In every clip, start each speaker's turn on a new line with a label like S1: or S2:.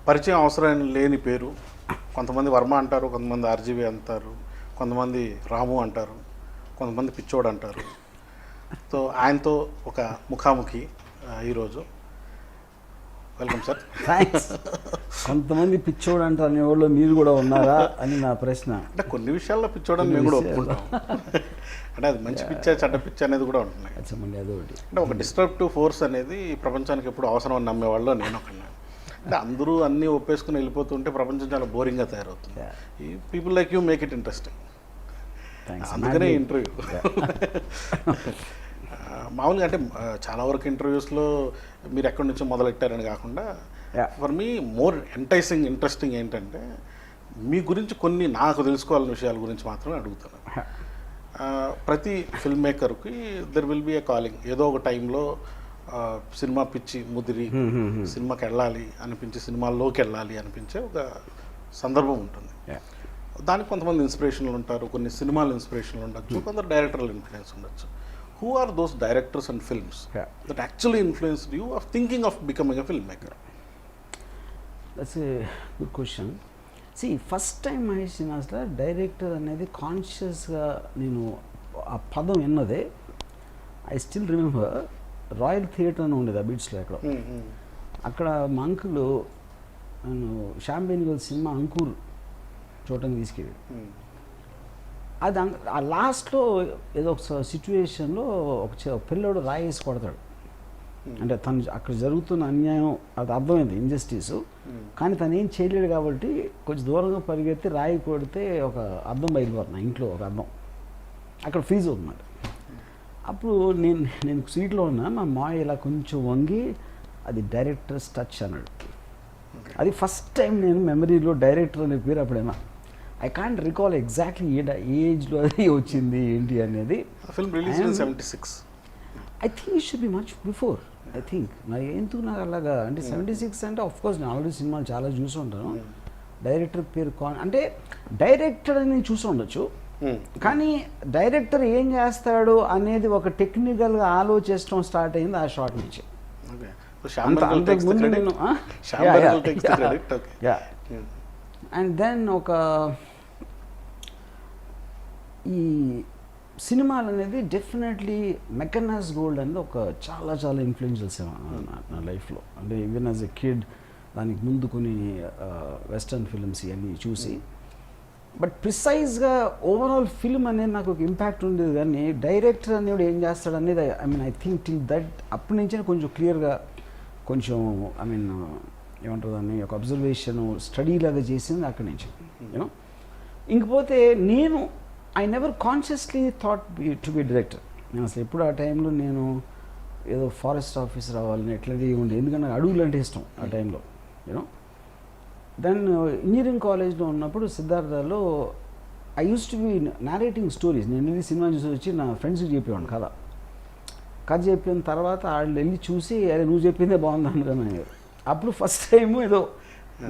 S1: పరిచయం అవసరం లేని పేరు. కొంతమంది వర్మ అంటారు, కొంతమంది ఆర్జీవి అంటారు, కొంతమంది రాము అంటారు, కొంతమంది పిచ్చోడు అంటారు. సో ఆయనతో ఒక ముఖాముఖి ఈరోజు. Welcome sir.
S2: థ్యాంక్స్. కొంతమంది పిచ్చోడు అంటారు అనేవాళ్ళు మీరు కూడా ఉన్నారా అని నా ప్రశ్న.
S1: అంటే కొన్ని విషయాల్లో పిచ్చోడని మేము కూడా ఒప్పుకుంటాం. అంటే అది మంచి పిచ్చ చెడ్డ పిచ్చ అనేది కూడా ఉంటున్నాయి.
S2: అదొకటి.
S1: అంటే ఒక డిస్ట్రప్టివ్ ఫోర్స్ అనేది ప్రపంచానికి ఎప్పుడు అవసరం అని నమ్మేవాళ్ళు నేను ఒకన్నా. అంటే అందరూ అన్నీ ఒప్పేసుకుని వెళ్ళిపోతుంటే ప్రపంచం చాలా బోరింగ్గా తయారవుతుంది. ఈ people like you make it interesting. అందుకనే ఇంటర్వ్యూ. మామూలుగా అంటే చాలా వరకు ఇంటర్వ్యూస్లో మీరు ఎక్కడి నుంచో మొదలెట్టారని కాకుండా for me more enticing interesting ఏంటంటే మీ గురించి కొన్ని నాకు తెలుసుకోవాలని విషయాల గురించి మాత్రమే అడుగుతాను. ప్రతి ఫిల్మ్ మేకర్కి there will be a calling. ఏదో ఒక టైంలో సినిమా పిచ్చి ముదిరి సినిమాకి వెళ్ళాలి అనిపించి సినిమాల్లోకి వెళ్ళాలి అనిపించే ఒక సందర్భం ఉంటుంది. దానికి కొంతమంది ఇన్స్పిరేషన్లు ఉంటారు, కొన్ని సినిమాలు ఇన్స్పిరేషన్లు ఉండొచ్చు, కొందరు డైరెక్టర్ల ఇన్ఫ్లుయెన్స్ ఉండొచ్చు. Who are those directors and films that actually influenced you of thinking of becoming a filmmaker?
S2: That's a good question. See, first time Mahesh Sinasla director అనేది కాన్షియస్గా నేను ఆ పదం విన్నదే. I still remember Royal Theatre అని ఉండేది ఆ బీచ్లో. అక్కడ మా అంకులు నేను షాంపెయిన్ గర్ల్ సినిమా అంకూర్ చూడటానికి తీసుకెళ్ళి, అది ఆ లాస్ట్లో ఏదో ఒక సిచ్యువేషన్లో ఒక పిల్లడు రాయేసి కొడతాడు. అంటే తను అక్కడ జరుగుతున్న అన్యాయం అది అర్థమైంది, ఇంజస్టిస్. కానీ తను ఏం చేయలేడు కాబట్టి కొంచెం దూరంగా పరిగెత్తి రాయి కొడితే ఒక అర్థం బయలుపోతున్నా, ఇంట్లో ఒక అర్థం అక్కడ ఫ్రీజ్ అవుతున్నాడు. అప్పుడు నేను సీట్లో ఉన్నా, మా మాయ ఇలా కొంచెం వంగి అది డైరెక్టర్స్ టచ్ అన్నాడు. అది ఫస్ట్ టైం నేను మెమరీలో డైరెక్టర్ అనే పేరు అప్పుడేనా. ఐ కాంట్ రికాల్ ఎగ్జాక్ట్లీ ఏ ఏజ్లో అది వచ్చింది ఏంటి అనేది. I think it should be much before. I think నాకు ఎందుకు నాకు అలాగా అంటే 76 అంటే ఆఫ్కోర్స్ నేను ఆల్రెడీ సినిమాలు చాలా చూసి ఉంటాను. డైరెక్టర్ పేరు అంటే డైరెక్టర్ అని నేను చూసి ఉండొచ్చు, కానీ డైరెక్టర్ ఏం చేస్తాడు అనేది ఒక టెక్నికల్గా ఆలోచించడం స్టార్ట్ అయింది ఆ షాట్ నుంచి. అంతకుముందు నేను అండ్ దెన్ ఒక ఈ సినిమాలు అనేది డెఫినెట్లీ మెకనాస్ గోల్డ్ అనేది ఒక చాలా చాలా ఇన్ఫ్లుయెన్షియల్ సినిమా నా లైఫ్లో. అంటే ఈవెన్ యాజ్ ఎ కిడ్ దానికి ముందు కొన్ని వెస్టర్న్ ఫిల్మ్స్ ఇవన్నీ చూసి, బట్ ప్రిసైజ్గా ఓవరాల్ ఫిల్మ్ అనేది నాకు ఒక ఇంపాక్ట్ ఉండేది. కానీ డైరెక్టర్ అనేవాడు ఏం చేస్తాడు అనేది ఐ థింక్ టిల్ దట్ అప్పటి నుంచే కొంచెం క్లియర్గా కొంచెం ఏమంటారు దాన్ని ఒక అబ్జర్వేషను స్టడీ లాగా చేసింది అక్కడి నుంచి. యూనో ఇంకపోతే నేను I never consciously thought to be director. నేను అసలు ఎప్పుడు ఆ టైంలో నేను ఏదో ఫారెస్ట్ ఆఫీసర్ అవ్వాలని ఎట్లది ఉండే, ఎందుకంటే నాకు అడుగులు అంటే ఇష్టం ఆ టైంలో. యూనో దెన్ ఇంజనీరింగ్ కాలేజ్లో ఉన్నప్పుడు సిద్ధార్థలో I use to be narrating stories. నేను వెళ్ళి సినిమా చూసి వచ్చి నా ఫ్రెండ్స్కి చెప్పేవాడిని కథ చెప్పిన తర్వాత వాళ్ళు వెళ్ళి చూసి అదే నువ్వు చెప్పిందే బాగుంది అనుకున్నాను. అప్పుడు ఫస్ట్ టైము ఏదో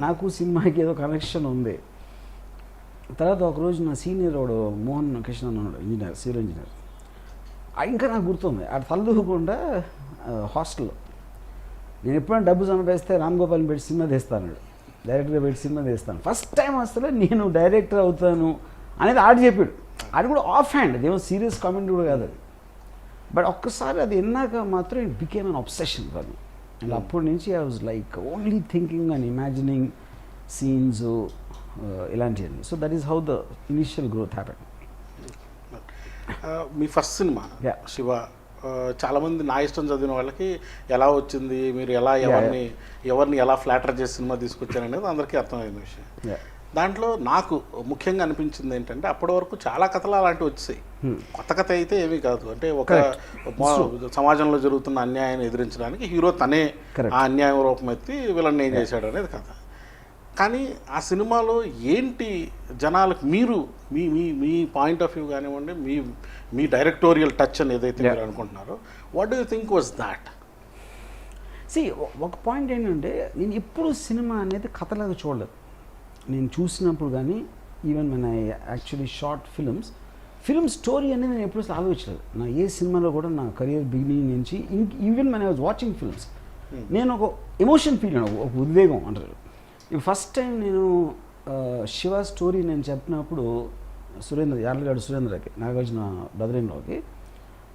S2: నాకు సినిమాకి ఏదో కనెక్షన్ ఉంది. తర్వాత ఒకరోజు నా సీనియర్ వాడు మోహన్ కృష్ణ అన్నాడు, ఇంజనీర్, సివిల్ ఇంజనీర్. ఇంకా నాకు గుర్తుంది, అటు తల్లుకుండా హాస్టల్లో నేను ఎప్పుడైనా డబ్బు సంపాదిస్తే రామ్ గోపాల్ని పెట్టి సినిమా తీస్తాను, డైరెక్టర్గా పెట్టి సినిమా తీస్తాను. ఫస్ట్ టైం అసలు నేను డైరెక్టర్ అవుతాను అనేది ఆడు చెప్పాడు. అది కూడా ఆఫ్ హ్యాండ్, అదేమో సీరియస్ కామెంట్ కూడా కాదు అది. బట్ ఒక్కసారి అది విన్నాక మాత్రం it became an obsession for me. And అప్పటి నుంచి I was like only thinking and imagining scenes ఇలాంటివన్నీ. So that is how the initial growth happen.
S1: మీ ఫస్ట్ సినిమా శివ, చాలామంది నా ఇష్టం చదివిన వాళ్ళకి ఎలా వచ్చింది, మీరు ఎలా ఎవరిని ఎలా ఫ్లాటర్ చేసి సినిమా తీసుకొచ్చారనేది అందరికీ అర్థమైన విషయం. దాంట్లో నాకు ముఖ్యంగా అనిపించింది ఏంటంటే అప్పటి వరకు చాలా కథలు అలాంటివి వచ్చాయి. కొత్త కథ అయితే ఏమీ కాదు. అంటే ఒక సమాజంలో జరుగుతున్న అన్యాయాన్ని ఎదిరించడానికి హీరో తనే ఆ అన్యాయం రూపం ఎత్తి వీళ్ళని ఏం చేశాడు అనేది కథ. కానీ ఆ సినిమాలో ఏంటి జనాలకు మీరు మీ మీ మీ పాయింట్ ఆఫ్ వ్యూ కానివ్వండి, మీ డైరెక్టోరియల్ టచ్ అని ఏదైతే మీరు అనుకుంటున్నారో, what do you think was that?
S2: ఒక పాయింట్ ఏంటంటే నేను ఎప్పుడు సినిమా అనేది కథలాగా చూడలేదు. నేను చూసినప్పుడు కానీ ఈవెన్ మన యాక్చువల్లీ షార్ట్ ఫిల్మ్ స్టోరీ అనేది నేను ఎప్పుడు ఆలోచించలేదు. నా ఏ సినిమాలో కూడా నా కెరియర్ బిగినింగ్ నుంచి ఈవెన్ మన వాజ్ వాచింగ్ ఫిల్మ్స్ నేను ఒక ఎమోషన్ ఫీల్ అయినా, ఒక ఉద్వేగం అంటారు. ఈ ఫస్ట్ టైం నేను శివ స్టోరీ నేను చెప్పినప్పుడు యార్లగడ్డ సురేంద్రకి నాగార్జున బ్రదరింగ్లోకి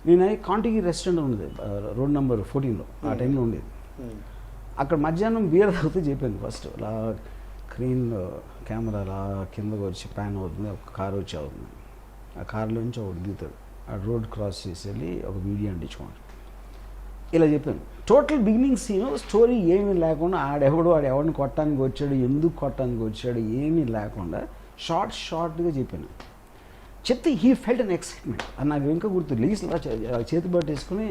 S2: నేను కాంటిగి రెస్టారెంట్ ఉండేది రోడ్ నెంబర్ 14లో ఆ టైంలో ఉండేది. అక్కడ మధ్యాహ్నం బీర్ తాగుతూ చెప్పాను ఫస్ట్ అలా స్క్రీన్ కెమెరా అలా కిందకు వచ్చి ప్యాన్ అవుతుంది, ఒక కారు వచ్చి అవుతుంది, ఆ కారులోంచి ఒకటి దిగుతాడు, ఆ రోడ్ క్రాస్ చేసి వెళ్ళి ఒక వీడియో అంటించుకోండి ఇలా చెప్పాను. టోటల్ బిగినింగ్ సీన్ స్టోరీ ఏమీ లేకుండా ఆడెవడిని కొట్టడానికి వచ్చాడు, ఎందుకు కొట్టడానికి వచ్చాడు ఏమీ లేకుండా షార్ట్గా చెప్పాను. చెప్తే హీ ఫెల్ట్ అన్ ఎక్సైట్మెంట్ అని నాకు ఇంకా గుర్తు. లీస్ చేతి పట్టేసుకుని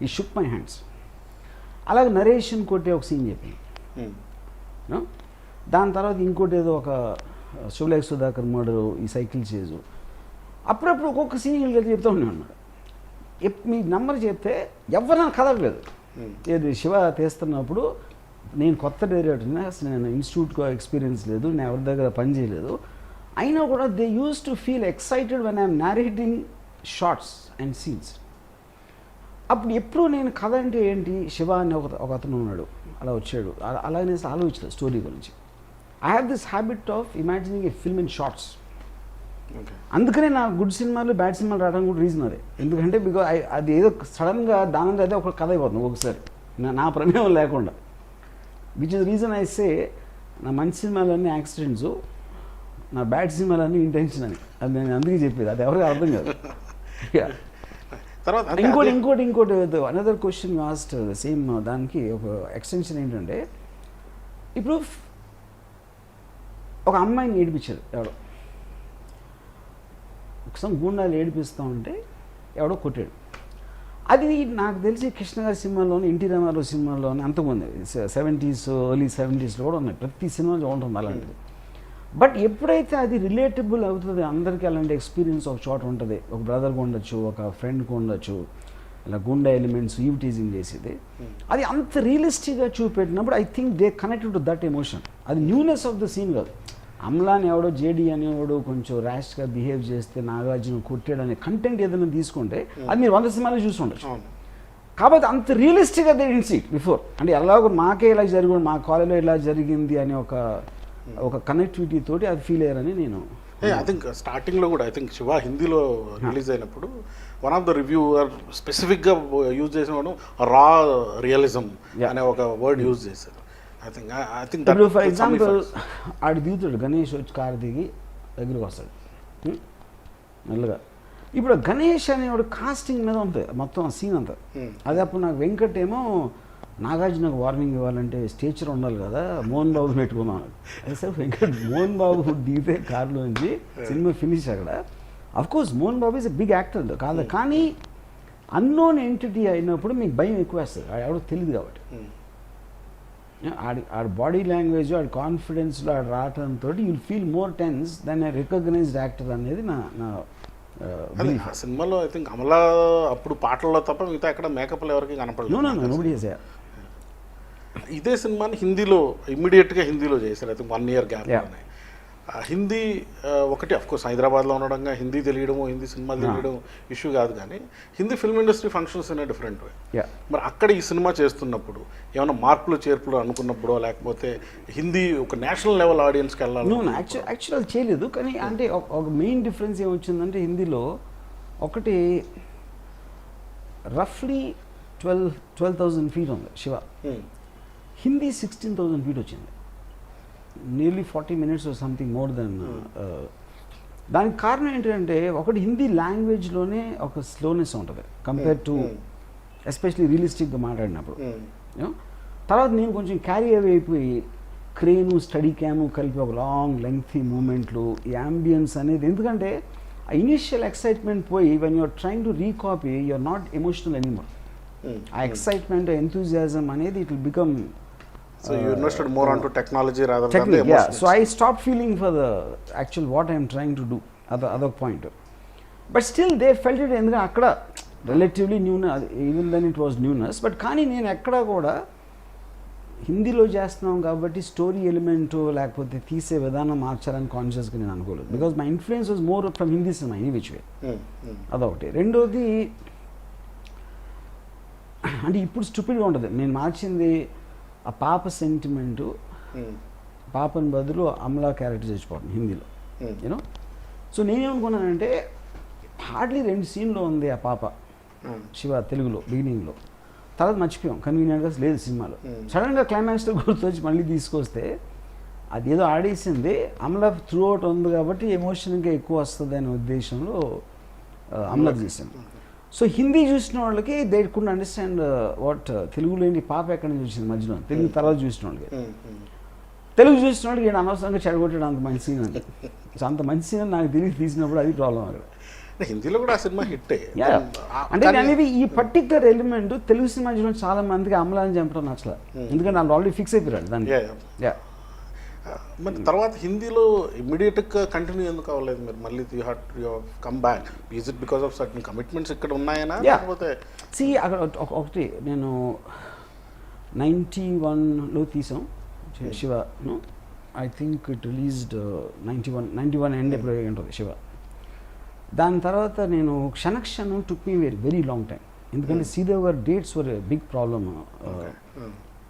S2: ఈ షుక్ మై హ్యాండ్స్. అలాగే నరేషన్ కొట్టే ఒక సీన్ చెప్పాను. దాని తర్వాత ఇంకోటి ఏదో ఒక శివలేఖ సుధాకర్ మర్డరు, ఈ సైకిల్ చేజు, అప్పుడప్పుడు ఒక్కొక్క సీన్ చెప్తూ ఉన్నాడు. మీ నెంబర్ చెప్తే ఎవరైనా కదలలేదు. ఏది శివ తీస్తున్నప్పుడు నేను కొత్త డైరెక్టర్ని, అసలు నేను ఇన్స్టిట్యూట్కో ఎక్స్పీరియన్స్ లేదు, నేను ఎవరి దగ్గర పని చేయలేదు, అయినా కూడా they use to feel excited when I'm narrating shorts and scenes. అప్పుడు ఎప్పుడు నేను కథ అంటే ఏంటి, శివ అని ఒక అతను ఉన్నాడు అలా వచ్చాడు అలాగే ఆలోచించలేదు స్టోరీ గురించి. I have this habit of imagining a film in shots. అందుకనే నా గుడ్ సినిమాలు బ్యాడ్ సినిమాలు రావడానికి కూడా రీజన్ అదే. ఎందుకంటే బికాజ్ అది ఏదో సడన్గా దాని అయితే ఒక కథ అయిపోతుంది ఒకసారి నా ప్రమేయం లేకుండా. Which is reason I say నా మంచి సినిమాలన్నీ యాక్సిడెంట్స్, నా బ్యాడ్ సినిమాలన్నీ ఇంటెన్షన్ అని. అది నేను అందుకే చెప్పేది, అది ఎవరికి అర్థం కాదు. ఇంకోటి అనదర్ క్వశ్చన్ లాస్ట్ సేమ్ దానికి ఒక ఎక్స్టెన్షన్ ఏంటంటే, ఇప్పుడు ఒక అమ్మాయిని ఏడిపించారు ఎవడో, ఒకసారి గూండాలు ఏడిపిస్తూ ఉంటే ఎవడో కొట్టాడు. అది నాకు తెలిసి కృష్ణ గారి సినిమాలోని, ఎన్టీ రామారావు సినిమాలోని అంతకుముందు 70s ఎర్లీ 70s కూడా ఉన్నాయి, ప్రతి సినిమాలో ఉంటుంది అలాంటిది. బట్ ఎప్పుడైతే అది రిలేటబుల్ అవుతుంది, అందరికీ అలాంటి ఎక్స్పీరియన్స్ ఒక చోట ఉంటుంది, ఒక బ్రదర్కి ఉండొచ్చు, ఒక ఫ్రెండ్కి ఉండొచ్చు, ఇలా గుండా ఎలిమెంట్స్ ఈవ్ టీజింగ్ చేసేది, అది అంత రియలిస్టిక్గా చూపెట్టినప్పుడు I think they connected to that emotion. అది న్యూనెస్ ఆఫ్ ద సీన్ కాదు. అమ్లాని ఎవడో జేడీ అనేవాడు కొంచెం ర్యాష్గా బిహేవ్ చేస్తే నాగార్జున కొట్టాడు అనే కంటెంట్ ఏదైనా తీసుకుంటే అది మీరు 100 సినిమాలు చూసి ఉండొచ్చు. కాబట్టి అంత రియలిస్టిక్గా they didn't see it before. అంటే ఎలాగో మాకే ఇలా జరిగింది, మా కాలేజీలో ఇలా జరిగింది అనే ఒక కనెక్టివిటీ తోటి అది ఫీల్ అయ్యారని నేను
S1: ఐ థింక్ స్టార్టింగ్లో కూడా ఐ థింక్ శివ హిందీలో రిలీజ్ అయినప్పుడు వన్ ఆఫ్ ద రివ్యూవర్ స్పెసిఫిక్గా యూజ్ చేసిన వాడు రా రియలిజం అనే ఒక వర్డ్ యూజ్ చేశారు. ఐ థింక్
S2: ఇప్పుడు ఫర్ ఎగ్జాంపుల్ ఆడు దిగుతాడు, గణేష్ వచ్చి కారు దిగి దగ్గరికి వస్తాడు మెల్లగా. ఇప్పుడు గణేష్ అనేవాడు కాస్టింగ్ మీద ఉంటుంది మొత్తం సీన్ అంతా. అది అప్పుడు నాకు వెంకట్ ఏమో నాగార్జునకు వార్నింగ్ ఇవ్వాలంటే స్టేచర్ ఉండాలి కదా, మోహన్ బాబు పెట్టుకున్నాం. అదే సార్ వెంకట్ మోహన్ బాబు దిగితే కారులోంచి సినిమా ఫినిష్ అక్కడ. Of course Mohan Babu is a big actor కాదు, కానీ అన్నోన్ ఎంటిటీ అయినప్పుడు మీకు భయం ఎక్కువ వేస్తుంది, ఎవడో తెలియదు కాబట్టి. ఆడి బాడీ లాంగ్వేజ్, ఆడి కాన్ఫిడెన్స్లో ఆడు రావడంతో you'll feel more tense than a recognised actor అనేది నా
S1: సినిమాలో. ఐ థింక్ అమలా అప్పుడు పాటల్లో తప్ప మిగతా ఎక్కడ మేకప్లు ఎవరికి కనపడలేదు. ఇదే సినిమాని హిందీలో ఇమ్మీడియట్గా హిందీలో చేశారు. I think 1 year gap. Hindi ఒకటి అఫ్కోర్స్ హైదరాబాద్లో ఉండడంగా హిందీ తెలియడము, హిందీ సినిమాలు తెలియడం ఇష్యూ కాదు, కానీ Hindi film industry functions in different way. మరి అక్కడ ఈ సినిమా చేస్తున్నప్పుడు ఏమైనా మార్పులు చేర్పులు అనుకున్నప్పుడు, లేకపోతే హిందీ ఒక నేషనల్ లెవెల్ ఆడియన్స్కి వెళ్ళాలి?
S2: యాక్చువల్ చేయలేదు, కానీ అంటే ఒక మెయిన్ డిఫరెన్స్ ఏమొచ్చిందంటే హిందీలో ఒకటి రఫ్లీ 12,000 feet ఉంది శివ, హిందీ 16,000 feet వచ్చింది. Nearly 40 minutes or something more than. దానికి కారణం ఏంటంటే ఒకటి హిందీ లాంగ్వేజ్లోనే ఒక స్లోనెస్ ఉంటుంది కంపేర్ టు ఎస్పెషలీ రియలిస్టిక్గా మాట్లాడినప్పుడు. తర్వాత నేను కొంచెం క్యారీ అవే అయిపోయి క్రేను స్టడీ క్యాము కలిపి ఒక లాంగ్ లెంగ్తీ మూమెంట్లు, ఈ యాంబియన్స్ అనేది. ఎందుకంటే ఆ ఇనిషియల్ ఎక్సైట్మెంట్ పోయి when you're trying to recopy you're not emotional anymore. ఆ ఎక్సైట్మెంట్, ఎంతూజియాజం అనేది it will become.
S1: So you invested more onto technology rather than the emotions.
S2: Yeah, so I stopped feeling for the actual what I am trying to do at the other point. But still they felt it endga akkada relatively newness, even then it was newness. But కానీ నేను ఎక్కడ కూడా హిందీలో చేస్తున్నాం కాబట్టి story element లేకపోతే తీసే విధానం మార్చాలని కాన్షియస్గా నేను అనుకోలేదు. Because my influence was more from Hindi cinema any which way. అదొకటి. రెండోది అంటే ఇప్పుడు స్టూపిడ్గా ఉంటుంది, నేను మార్చింది ఆ పాప సెంటిమెంటు పాపని బదులు అమలా క్యారెక్టర్ చచ్చిపోతుంది హిందీలో యూనో. సో నేనేమనుకున్నానంటే హార్డ్లీ 2 సీన్లో ఉంది ఆ పాప శివ తెలుగులో బిగినింగ్లో, తర్వాత మర్చిపోయాం కన్వీనియంట్గా లేదు సినిమాలో. సడన్గా క్లైమాక్స్లో గుర్తొచ్చి మళ్ళీ తీసుకొస్తే అది ఏదో ఆడేసింది, అమలా త్రూ అవుట్ ఉంది కాబట్టి ఎమోషన్ ఇంకా ఎక్కువ వస్తుంది అనే ఉద్దేశంలో అమలా చేశాను. సో హిందీ చూసిన వాళ్ళకి దే కుడ్ అండర్స్టాండ్ వాట్ తెలుగులో ఏంటి పాప ఎక్కడ నుంచి వచ్చింది మధ్యలో, తెలుగు తర్వాత చూసిన వాళ్ళకి. తెలుగు చూసిన వాళ్ళకి ఈయన అనవసరంగా చెడగొట్టాడు అంత మంచి సీన్ అని. సో అంత మంచి సీన్ నాకు తిరిగి తీసినప్పుడు అది ప్రాబ్లం అక్కడ.
S1: హిందీలో కూడా ఆ సినిమా హిట్.
S2: అంటే అనేది ఈ పర్టికులర్ ఎలిమెంట్ తెలుగు సినిమా చూసిన చాలా మందికి అమలాన్ని చంపడం నచ్చలేదు, ఎందుకంటే నాకు ఆల్రెడీ ఫిక్స్ అయిపోయాడు దాన్ని.
S1: మరి తర్వాత హిందీలో ఇమ్మీడియట్గా కంటిన్యూ ఎందుకు అవ్వలేదు మీరు మళ్ళీ? You come back, is it because of certain commitments ఇక్కడ ఉన్నాయనా లేకపోతే?
S2: సి అక్కడ ఒకటి నేను 91లో తీసాం Shiva, I think it released 91 end ఎప్పుడు ఉంటుంది శివ. దాని తర్వాత నేను క్షణక్షణం టుక్ మీ వెరీ లాంగ్ టైం, ఎందుకంటే శ్రీదేవ్ గారు డేట్స్ వర్ బిగ్ ప్రాబ్లమ్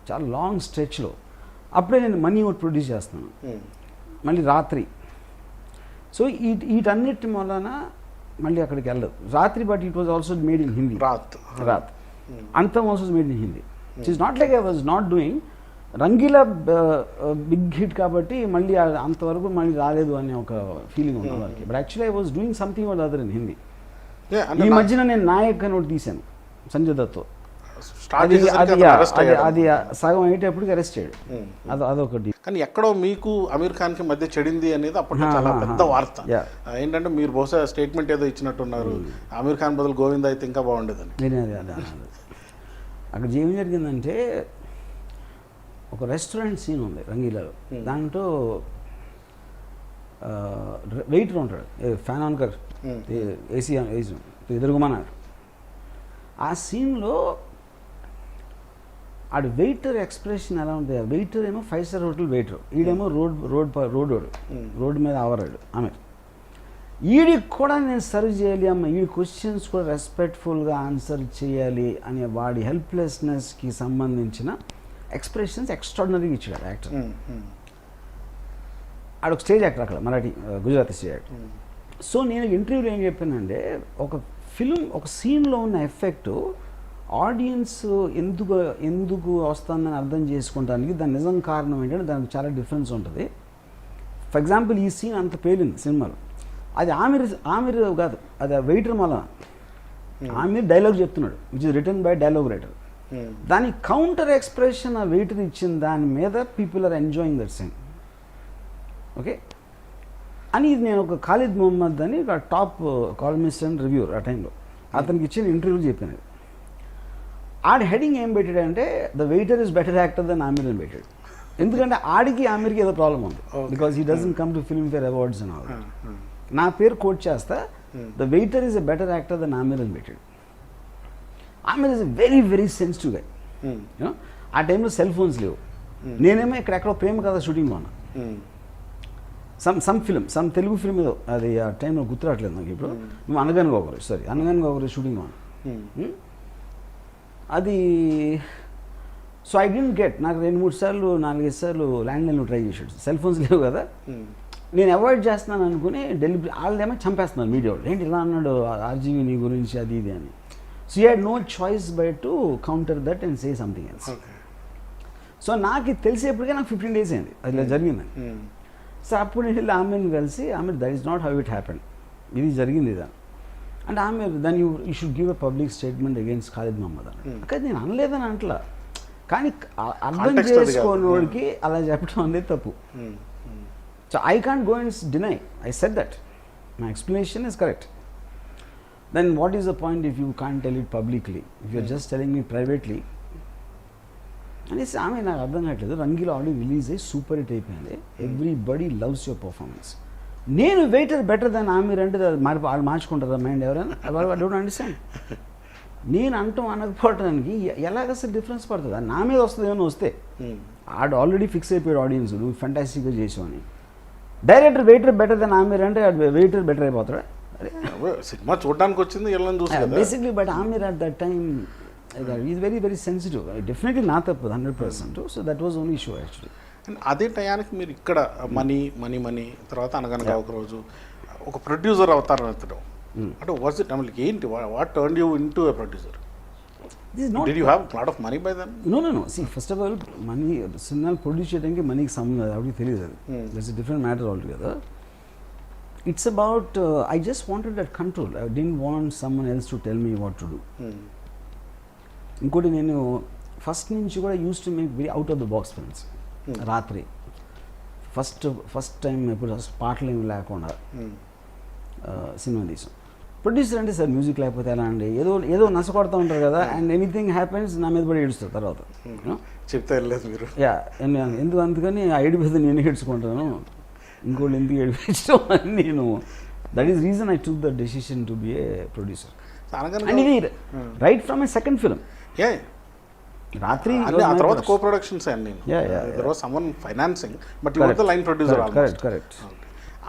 S2: చాలా లాంగ్ స్ట్రెచ్లో. అప్పుడే నేను మనీ ఒకటి ప్రొడ్యూస్ చేస్తాను మళ్ళీ రాత్రి. సో వీటన్నిటి వలన మళ్ళీ అక్కడికి వెళ్ళదు Raatri. But it was also made in Hindi. Raat Antham also made in Hindi. It is not like I was not doing Rangeela big hit కాబట్టి మళ్ళీ అంతవరకు మళ్ళీ రాలేదు అనే ఒక ఫీలింగ్ ఉంది వాళ్ళకి. But actually I was doing something what other in Hindi. ఈ మధ్యన నేను నాయక్ అని ఒకటి తీశాను సంజయ్ దత్తో. అది సగం అయ్యేటప్పటికి అరెస్ట్ అయ్యాడు. అదొకటి.
S1: కానీ ఎక్కడో మీకు అమీర్ ఖాన్కి మధ్య చెడింది అనేది అప్పట్లో చాలా పెద్ద వార్త. ఏంటంటే మీరు బహుశా స్టేట్మెంట్ ఏదో ఇచ్చినట్టున్నారు, అమీర్ ఖాన్ బదులు గోవింద్ అయితే ఇంకా బాగుండేదని.
S2: అక్కడ ఏం జరిగిందంటే ఒక రెస్టారెంట్ సీన్ ఉంది రంగీలాలో. దాంట్లో వెయిటర్ ఉంటాడు, ఫ్యాన్ ఆన్కర్ ఏసీ ఎదురుగుమన్నాడు. ఆ సీన్లో ఆడు వెయిటర్ ఎక్స్ప్రెషన్ ఎలా ఉంటుంది? వెయిటర్ ఏమో 5 స్టార్ హోటల్ వెయిటర్, ఈడేమో రోడ్ మీద ఆవరాడు ఆమె. ఈడికి కూడా నేను సర్వ్ చేయాలి అమ్మ, ఈ క్వశ్చన్స్ కూడా రెస్పెక్ట్ఫుల్గా ఆన్సర్ చేయాలి అనే వాడి హెల్ప్లెస్నెస్కి సంబంధించిన ఎక్స్ప్రెషన్స్ ఎక్స్ట్రాడినరీగా ఇచ్చాడు యాక్టర్. ఆడొక స్టేజ్ యాక్టర్ అక్కడ, Marathi Gujarati stage actor. So నేను ఇంటర్వ్యూలో ఏం చెప్పానంటే ఒక ఫిల్మ్ ఒక సీన్లో ఉన్న ఎఫెక్ట్ ఆడియన్స్ ఎందుకు వస్తుందని అర్థం చేసుకోవడానికి దాని నిజం కారణం ఏంటంటే దానికి చాలా డిఫరెన్స్ ఉంటుంది. ఫర్ ఎగ్జాంపుల్ ఈ సీన్ అంత పేలింది సినిమాలో, అది ఆమిర్ కాదు, అది వెయిటర్ మళ్ళా ఆమిర్ డైలాగ్ చెప్తున్నాడు which is written by dialogue writer. దాని కౌంటర్ ఎక్స్ప్రెషన్ ఆ వెయిటర్ ఇచ్చిన దాని మీద people are enjoying that scene. Okay అని ఇది నేను ఒక ఖాలిద్ మొహమ్మద్ అని ఒక టాప్ కాలమిస్ట్ అండ్ రివ్యూర్ ఆ టైంలో అతనికి ఇచ్చిన ఇంటర్వ్యూలు చెప్పాను. ఆడి హెడింగ్ ఏం పెట్టాడంటే the waiter is better actor than Aamir అని పెట్టాడు. ఎందుకంటే ఆమిర్కి ఏదో ప్రాబ్లం ఉంది, because he doesn't come to Filmfare awards అని. నా పేరు కోట్ చేస్తా, the waiter is a better actor than Aamir అని పెట్టాడు. Aamir is a very very sensitive గా. ఆ టైంలో సెల్ ఫోన్స్ లేవు. నేనేమో ఎక్కడెక్కడో ప్రేమ కథ షూటింగ్లో ఉన్నా. సమ్ తెలుగు ఫిల్మ్ ఏదో అది ఆ టైంలో గుర్తురావట్లేదు నాకు ఇప్పుడు. మేము అనగానుగా ఒకరు షూటింగ్లో ఉన్నా. అది సో ఐ డెంట్ గెట్, నాకు 2-3 సార్లు 4-5 సార్లు ల్యాండ్లైన్లో ట్రై చేసాడు. సెల్ ఫోన్స్ లేవు కదా, నేను అవాయిడ్ చేస్తున్నాను అనుకుని డెలివరీ వాళ్ళేమో చంపేస్తున్నారు మీడియా వాళ్ళు. ఏంటి ఇలా అన్నాడు RGV నీ గురించి అది ఇది అని. So you had no choice but to counter that and say something else. So నాకు ఇది తెలిసేప్పటికే నాకు 15 days అయింది అది ఇలా జరిగిందని. సో అప్పుడు నేను వెళ్ళి ఆమెను కలిసి that is not how it happened, ఇది జరిగింది ఇదా అంటే ఆమె దాన్ని you should give a public statement against Khalid Mohamed అని. అక్కడ నేను అనలేదని అంటలా, కానీ అర్థం చేసుకోని వాడికి అలా చెప్పడం అనేది తప్పు. So I can't go and deny, I said that my explanation is correct. Then what is the point if you can't tell it publicly, if you're just telling me privately అనేసి. ఆమె నాకు అర్థం కావట్లేదు, రంగీలో ఆల్రెడీ రిలీజ్ అయ్యి super hit అయిపోయింది, everybody loves your performance. నేను waiter better than Aamir అంటే వాళ్ళు మార్చుకుంటారా మైండ్ ఎవరైనా? I don't understand. నేను అంటాం అనకపోవడానికి ఎలాగ అసలు డిఫరెన్స్ పడుతుంది? నా మీద వస్తుంది ఏమైనా వస్తే ఆడు ఆల్రెడీ ఫిక్స్ అయిపోయాడు ఆడియన్స్, నువ్వు ఫెంటాస్టిక్గా చేసావని. Director waiter better than Aamir అంటే వెయిటర్ బెటర్ అయిపోతాడు.
S1: సినిమా చూడడానికి వచ్చింది
S2: basically. But Aamir at that time is very very sensitive. Definitely నా తప్పు 100%. So that was only issue actually.
S1: And అదే టయానికి మీరు ఇక్కడ మనీ మనీ మనీ తర్వాత అనగనగా ఒక రోజు ఒక ప్రొడ్యూసర్ అవుతారని ఎత్తడం అంటే వాజ్ ఇట్ అమలు ఏంటి what turn you into a producer did you have lot of money by then
S2: no see first of all money సినిమాలు ప్రొడ్యూస్ చేయడానికి మనీకి సంబంధం ఎవరికి తెలియదు అది that's a different matter altogether it's about I just wanted that control I don't want someone else to tell me what to do ఇంకోటి నేను first నుంచి కూడా use to make very out of the box films రాత్రి first time ఎప్పుడు పాటలు ఏమి లేకుండా cinema తీసాం ప్రొడ్యూసర్ అంటే సార్ మ్యూజిక్ లేకపోతే ఎలా అండి ఏదో నష్టపడుతూ ఉంటారు కదా అండ్ ఎనీథింగ్ హ్యాపెన్స్ నా మీద కూడా ఏడుస్తారు తర్వాత
S1: చెప్తే వెళ్ళలేదు మీరు
S2: ఎందుకు అందుకని ఆ ఏడిపోతే నేను ఏడ్చుకుంటాను ఇంకోళ్ళు ఎందుకు ఏడిపించడం అని నేను that is reason I took the decision to be a producer and ఇది right from a second film Raatri
S1: ఆ తర్వాత కో ప్రొడక్షన్స్ అన్ని there was someone financing but you were the line producer almost
S2: correct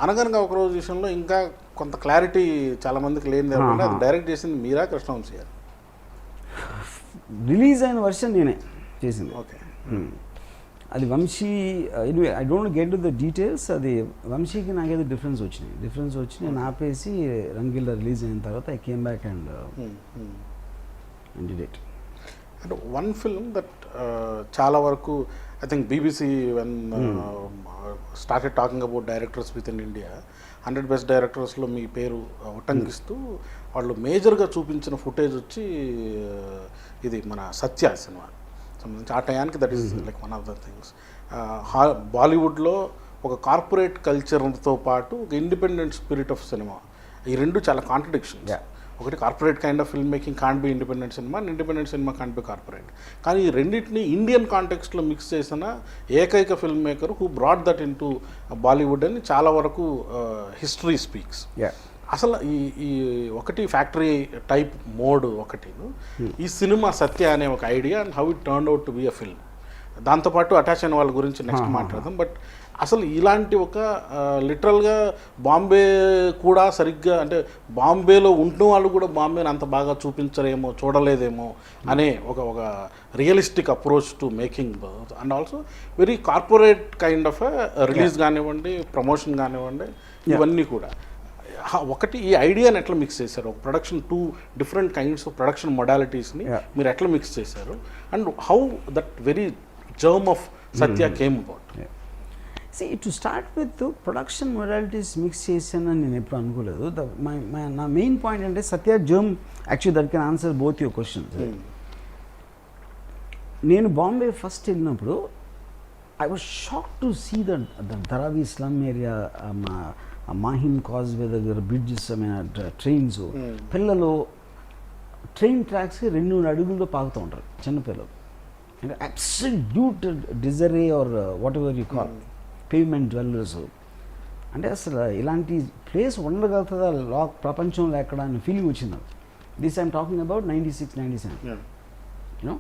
S1: అనగనగా ఒక రోజు విషయంలో ఇంకా కొంత క్లారిటీ చాలా మందికి లేని అది డైరెక్ట్ చేసింది మీరా కృష్ణవంశీ గారు
S2: రిలీజ్ అయిన వర్షన్ నేనే చేసింది
S1: ఓకే
S2: అది Vamsi I don't get to the details అది వంశీకి నాకేదో డిఫరెన్స్ వచ్చి నేను ఆపేసి రంగీలా రిలీజ్ అయిన తర్వాత I came back and did it
S1: అంటే వన్ ఫిల్మ్ దట్ చాలా వరకు I think BBC when started talking about directors with in India 100 best డైరెక్టర్స్లో మీ పేరు ఉటంకిస్తూ వాళ్ళు మేజర్గా చూపించిన ఫుటేజ్ వచ్చి ఇది మన సత్య సినిమా సంబంధించి ఆ టయానికి that is like one of the things బాలీవుడ్లో ఒక కార్పొరేట్ కల్చర్తో పాటు ఒక ఇండిపెండెంట్ స్పిరిట్ ఆఫ్ సినిమా ఈ రెండు చాలా కాంట్రడిక్షన్స్ ఒకటి corporate kind of film making can't be independent cinema and independent cinema can't be corporate కానీ ఈ రెండింటిని ఇండియన్ కాంటెక్స్ట్లో మిక్స్ చేసిన ఏకైక film maker who brought that in to Bollywood అని చాలా వరకు హిస్టరీ స్పీక్స్ అసలు ఈ ఒకటి ఫ్యాక్టరీ టైప్ మోడ్ ఒకటి ఈ సినిమా సత్య అనే ఒక idea and how it turn out to be a film దాంతోపాటు అటాచ్ అయిన వాళ్ళ గురించి నెక్స్ట్ మాట్లాడదాం బట్ అసలు ఇలాంటి ఒక లిటరల్గా బాంబే కూడా సరిగ్గా అంటే బాంబేలో ఉంటున్న వాళ్ళు కూడా బాంబేని అంత బాగా చూపించరేమో చూడలేదేమో అనే ఒక realistic approach to making and also very corporate kind of release కానివ్వండి ప్రమోషన్ కానివ్వండి ఇవన్నీ కూడా ఒకటి ఈ ఐడియాని ఎట్లా మిక్స్ చేశారు ఒక production 2 different kinds of production మొడాలిటీస్ని మీరు ఎట్లా మిక్స్ చేశారు and how that very germ of Satya came about
S2: to start with production modalities mix చేశానని నేను ఎప్పుడు అనుకోలేదు నా మెయిన్ పాయింట్ అంటే Satya germ actually that can answer both your questions నేను బాంబే ఫస్ట్ వెళ్ళినప్పుడు I was shock to see the Dharavi slum area Mahim causeway దగ్గర bridges trains పిల్లలు ట్రైన్ ట్రాక్స్కి 2 అడుగుల్లో పాకుతూ ఉంటారు చిన్నపిల్లలు అంటే absolute disarray or whatever you call payment jewellers అంటే అసలు ఇలాంటి ప్లేస్ ఉండగలుగుతుందా ప్రపంచంలో ఎక్కడ అని ఫీలింగ్ వచ్చింది this I'm talking about 96-97 you know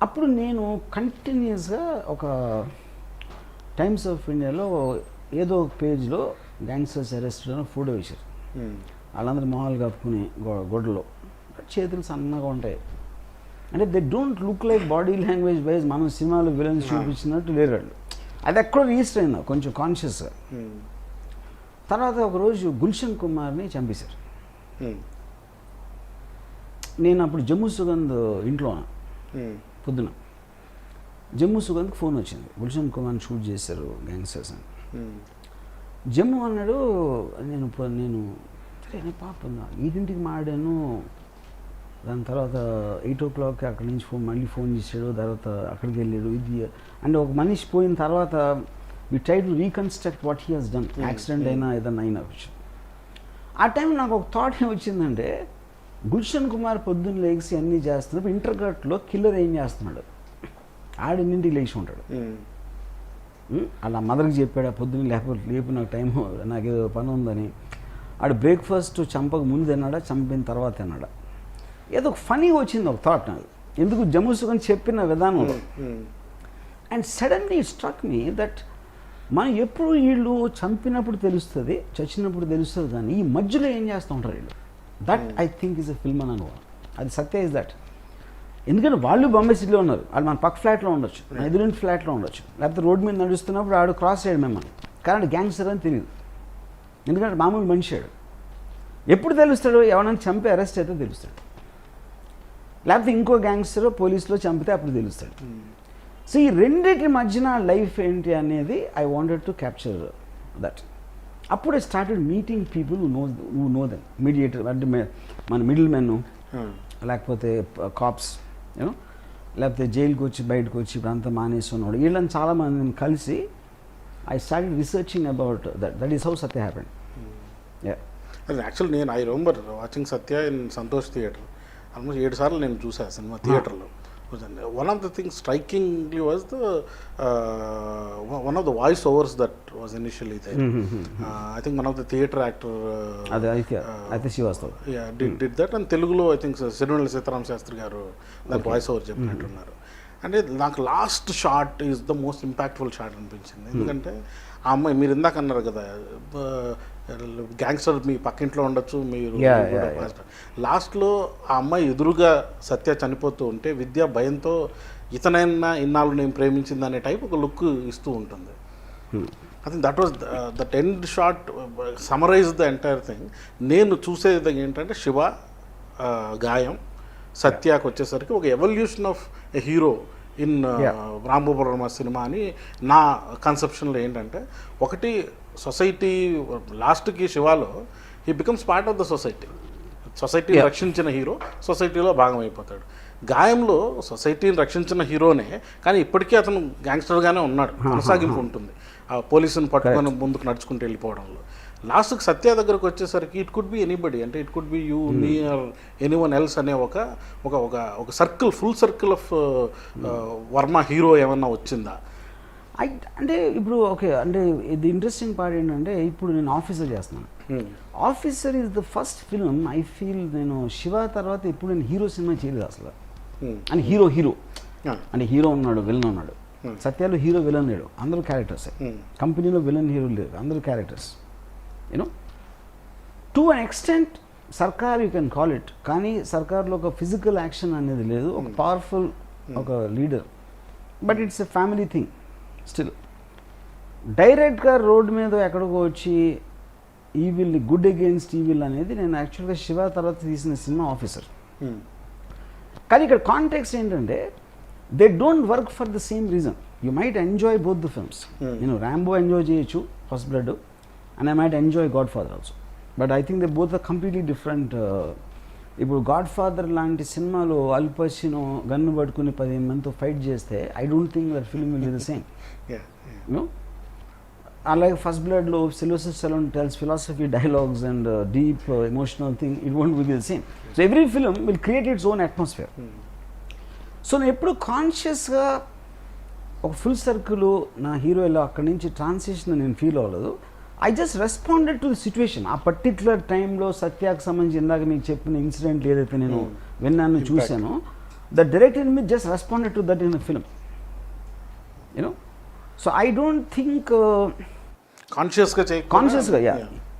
S2: అప్పుడు నేను కంటిన్యూస్గా ఒక టైమ్స్ ఆఫ్ ఇండియాలో ఏదో ఒక పేజ్లో గ్యాంగ్స్టర్స్ అరెస్ట్ ఫోటో వేశారు వాళ్ళందరూ మొహాలు కప్పుకుని గొడ్డలో చేతులు సన్నగా ఉంటాయి అంటే they don't look like body language wise మనం సినిమాలో విలన్స్ చూపించినట్టు లేరు వాళ్ళు అది ఎక్కడో రిజిస్టర్ అయిందా కొంచెం కాన్షియస్గా తర్వాత ఒకరోజు గుల్షన్ కుమార్ని చంపేశారు నేను అప్పుడు జమ్మూ సుగంధ్ ఇంట్లో పొద్దున జమ్మూ సుగంధ్కి ఫోన్ వచ్చింది గుల్షన్ కుమార్ని షూట్ చేశారు గ్యాంగ్స్టర్స్ అని జమ్మూ అన్నాడు నేను పాప 8ంటికి మాడాను దాని తర్వాత 8 o'clock అక్కడి నుంచి మళ్ళీ ఫోన్ చేసాడు తర్వాత అక్కడికి వెళ్ళాడు ఇది అంటే ఒక మనిషి పోయిన తర్వాత we try to reconstruct what he has done accident అయినా ఏదన్నా అయినా ఆ టైం నాకు ఒక థాట్ ఏమొచ్చిందంటే గుల్షన్ కుమార్ పొద్దున్న లేచి అన్నీ చేస్తున్నప్పుడు ఇంటర్కట్లో కిల్లర్ ఏం చేస్తున్నాడు ఆడిన్నింటికి లేచి ఉంటాడు అలా మదర్కి చెప్పాడు పొద్దున్న లేపు నాకు టైం నాకు ఏదో పని ఉందని ఆడు బ్రేక్ఫాస్ట్ చంపక ముందు తిన్నాడా చంపిన తర్వాత తిన్నాడా ఏదో ఫనీ వచ్చింది ఒక థాట్ నాకు ఎందుకు జమ్మూ సుగంధ్ చెప్పిన విధానంలో and suddenly struck me that మనం ఎప్పుడు వీళ్ళు చంపినప్పుడు తెలుస్తుంది చచ్చినప్పుడు తెలుస్తుంది కానీ ఈ మధ్యలో ఏం చేస్తూ ఉంటారు వీళ్ళు that I think is a film అని అనుభవం అది సత్య ఇస్ దట్ ఎందుకంటే వాళ్ళు బాంబే సిటీలో ఉన్నారు, వాళ్ళు మన పక్క ఫ్లాట్లో ఉండొచ్చు, మన ఎదురింటి ఫ్లాట్లో ఉండొచ్చు, లేకపోతే రోడ్డు మీద నడుస్తున్నప్పుడు ఆడు క్రాస్ చేయడం మిమ్మల్ని, కానీ గ్యాంగ్స్టర్ అని తెలియదు, ఎందుకంటే మామూలు మనిషి ఆడు. ఎప్పుడు తెలుస్తాడు? ఎవరైనా చంపి అరెస్ట్ అయితే తెలుస్తాడు, లేకపోతే ఇంకో గ్యాంగ్స్టర్ పోలీసులో చంపితే అప్పుడు తెలుస్తాడు. సో ఈ రెండింటి మధ్యన లైఫ్ ఏంటి అనేది I wanted to capture that. అప్పుడు I started meeting people who know them, mediator అంటే మన మిడిల్ మెన్, లేకపోతే కాప్స్, యూనో, లేకపోతే జైలుకి వచ్చి బయటకు వచ్చి ఇప్పుడు అంతా మానేసి ఉన్నాడు, వీళ్ళని చాలామందిని కలిసి I started researching about that is how Satya happened.
S1: Actual I remember watching Satya in Santosh theatre almost 7 సార్లు నేను చూసాను సినిమా థియేటర్లో. One of the things strikingly was one of the voice overs that was initially there. I think one of the theatre actor did that, and Telugulo I think Sirunal Sitaram Shastri garu that voice over చెప్పినట్టున్నారు. అంటే నాకు last shot is the most impactful shot అనిపించింది. ఎందుకంటే ఆ అమ్మాయి మీరు ఇందాక అన్నారు కదా, గ్యాంగ్స్టర్ మీ పక్కింట్లో ఉండొచ్చు, మీరు లాస్ట్లో ఆ అమ్మాయి ఎదురుగా సత్య చనిపోతూ ఉంటే విద్య భయంతో ఇతనైనా ఇన్నాళ్ళు నేను ప్రేమించింది అనే టైప్ ఒక లుక్ ఇస్తూ ఉంటుంది. I think that was that end shot summarize the entire thing. నేను చూసేది ఏంటంటే శివ, గాయం, సత్యాకి వచ్చేసరికి ఒక evolution of a hero in రాంబోపురమ సినిమా అని నా కన్సెప్షన్లో ఏంటంటే, ఒకటి సొసైటీ లాస్ట్కి శివాలో he becomes part of the సొసైటీని రక్షించిన హీరో సొసైటీలో భాగం అయిపోతాడు. గాయంలో సొసైటీని రక్షించిన హీరోనే, కానీ ఇప్పటికీ అతను గ్యాంగ్స్టర్గానే ఉన్నాడు, కొనసాగింపు ఉంటుంది ఆ పోలీసుని పట్టుకొని ముందుకు నడుచుకుంటూ వెళ్ళిపోవడంలో. లాస్ట్కి సత్య దగ్గరకు వచ్చేసరికి ఇట్ కుడ్ బి ఎనీబడి, అంటే it could be you, me or anyone else అనే ఒక circle, full circle of Varma hero ఏమన్నా వచ్చిందా?
S2: అంటే ఇప్పుడు ఓకే, అంటే ఇది ఇంట్రెస్టింగ్ పార్ట్ ఏంటంటే, ఇప్పుడు నేను ఆఫీసర్ చేస్తున్నాను. Officer is the first film I feel నేను శివ తర్వాత ఇప్పుడు నేను హీరో సినిమా చేయలేదు అసలు. అంటే హీరో అంటే హీరో ఉన్నాడు, విలన్ ఉన్నాడు. సత్యాలో హీరో విలన్ లేడు, అందరూ క్యారెక్టర్స్. కంపెనీలో విలన్ హీరో లేరు, అందరూ characters. You know, to an extent సర్కార్ యూ కెన్ కాల్ ఇట్, కానీ సర్కార్లో ఒక ఫిజికల్ యాక్షన్ అనేది లేదు, ఒక పవర్ఫుల్ ఒక leader, but it's a family thing still. డైరెక్ట్గా రోడ్ మీద ఎక్కడికో వచ్చి ఈవిల్, గుడ్ అగెయిన్స్ట్ ఈవిల్ అనేది నేను యాక్చువల్గా శివ తర్వాత తీసిన సినిమా ఆఫీసర్. కానీ ఇక్కడ కాంటెక్స్ట్ ఏంటంటే, they don't work for the same reason. You might enjoy both the films. నేను ర్యాంబో ఎంజాయ్ చేయొచ్చు, First Blood, and I might enjoy Godfather also, but I think they both are completely different. ఇప్పుడు Godfather లాంటి సినిమాలో Al Pacino gun పట్టుకుని 10 మందితో fight చేస్తే I don't think that film will be the same. You know, అలాగే first బ్లడ్లో Sylvester Stallone tells philosophy dialogues and deep emotional thing, it won't be the same. So every film will create its own atmosphere. So నేను ఎప్పుడు కాన్షియస్గా ఒక full circle నా హీరోలో అక్కడి నుంచి transition నేను ఫీల్ అవ్వలేదు. I just responded to the situation. ఆ పర్టిక్యులర్ టైంలో సత్యాకు సంబంధించి ఇందాక మీకు చెప్పిన ఇన్సిడెంట్ ఏదైతే నేను విన్నాను, చూశాను, the director me just responded to that in the film. You know, so I don't think కాన్షియస్గా. యా,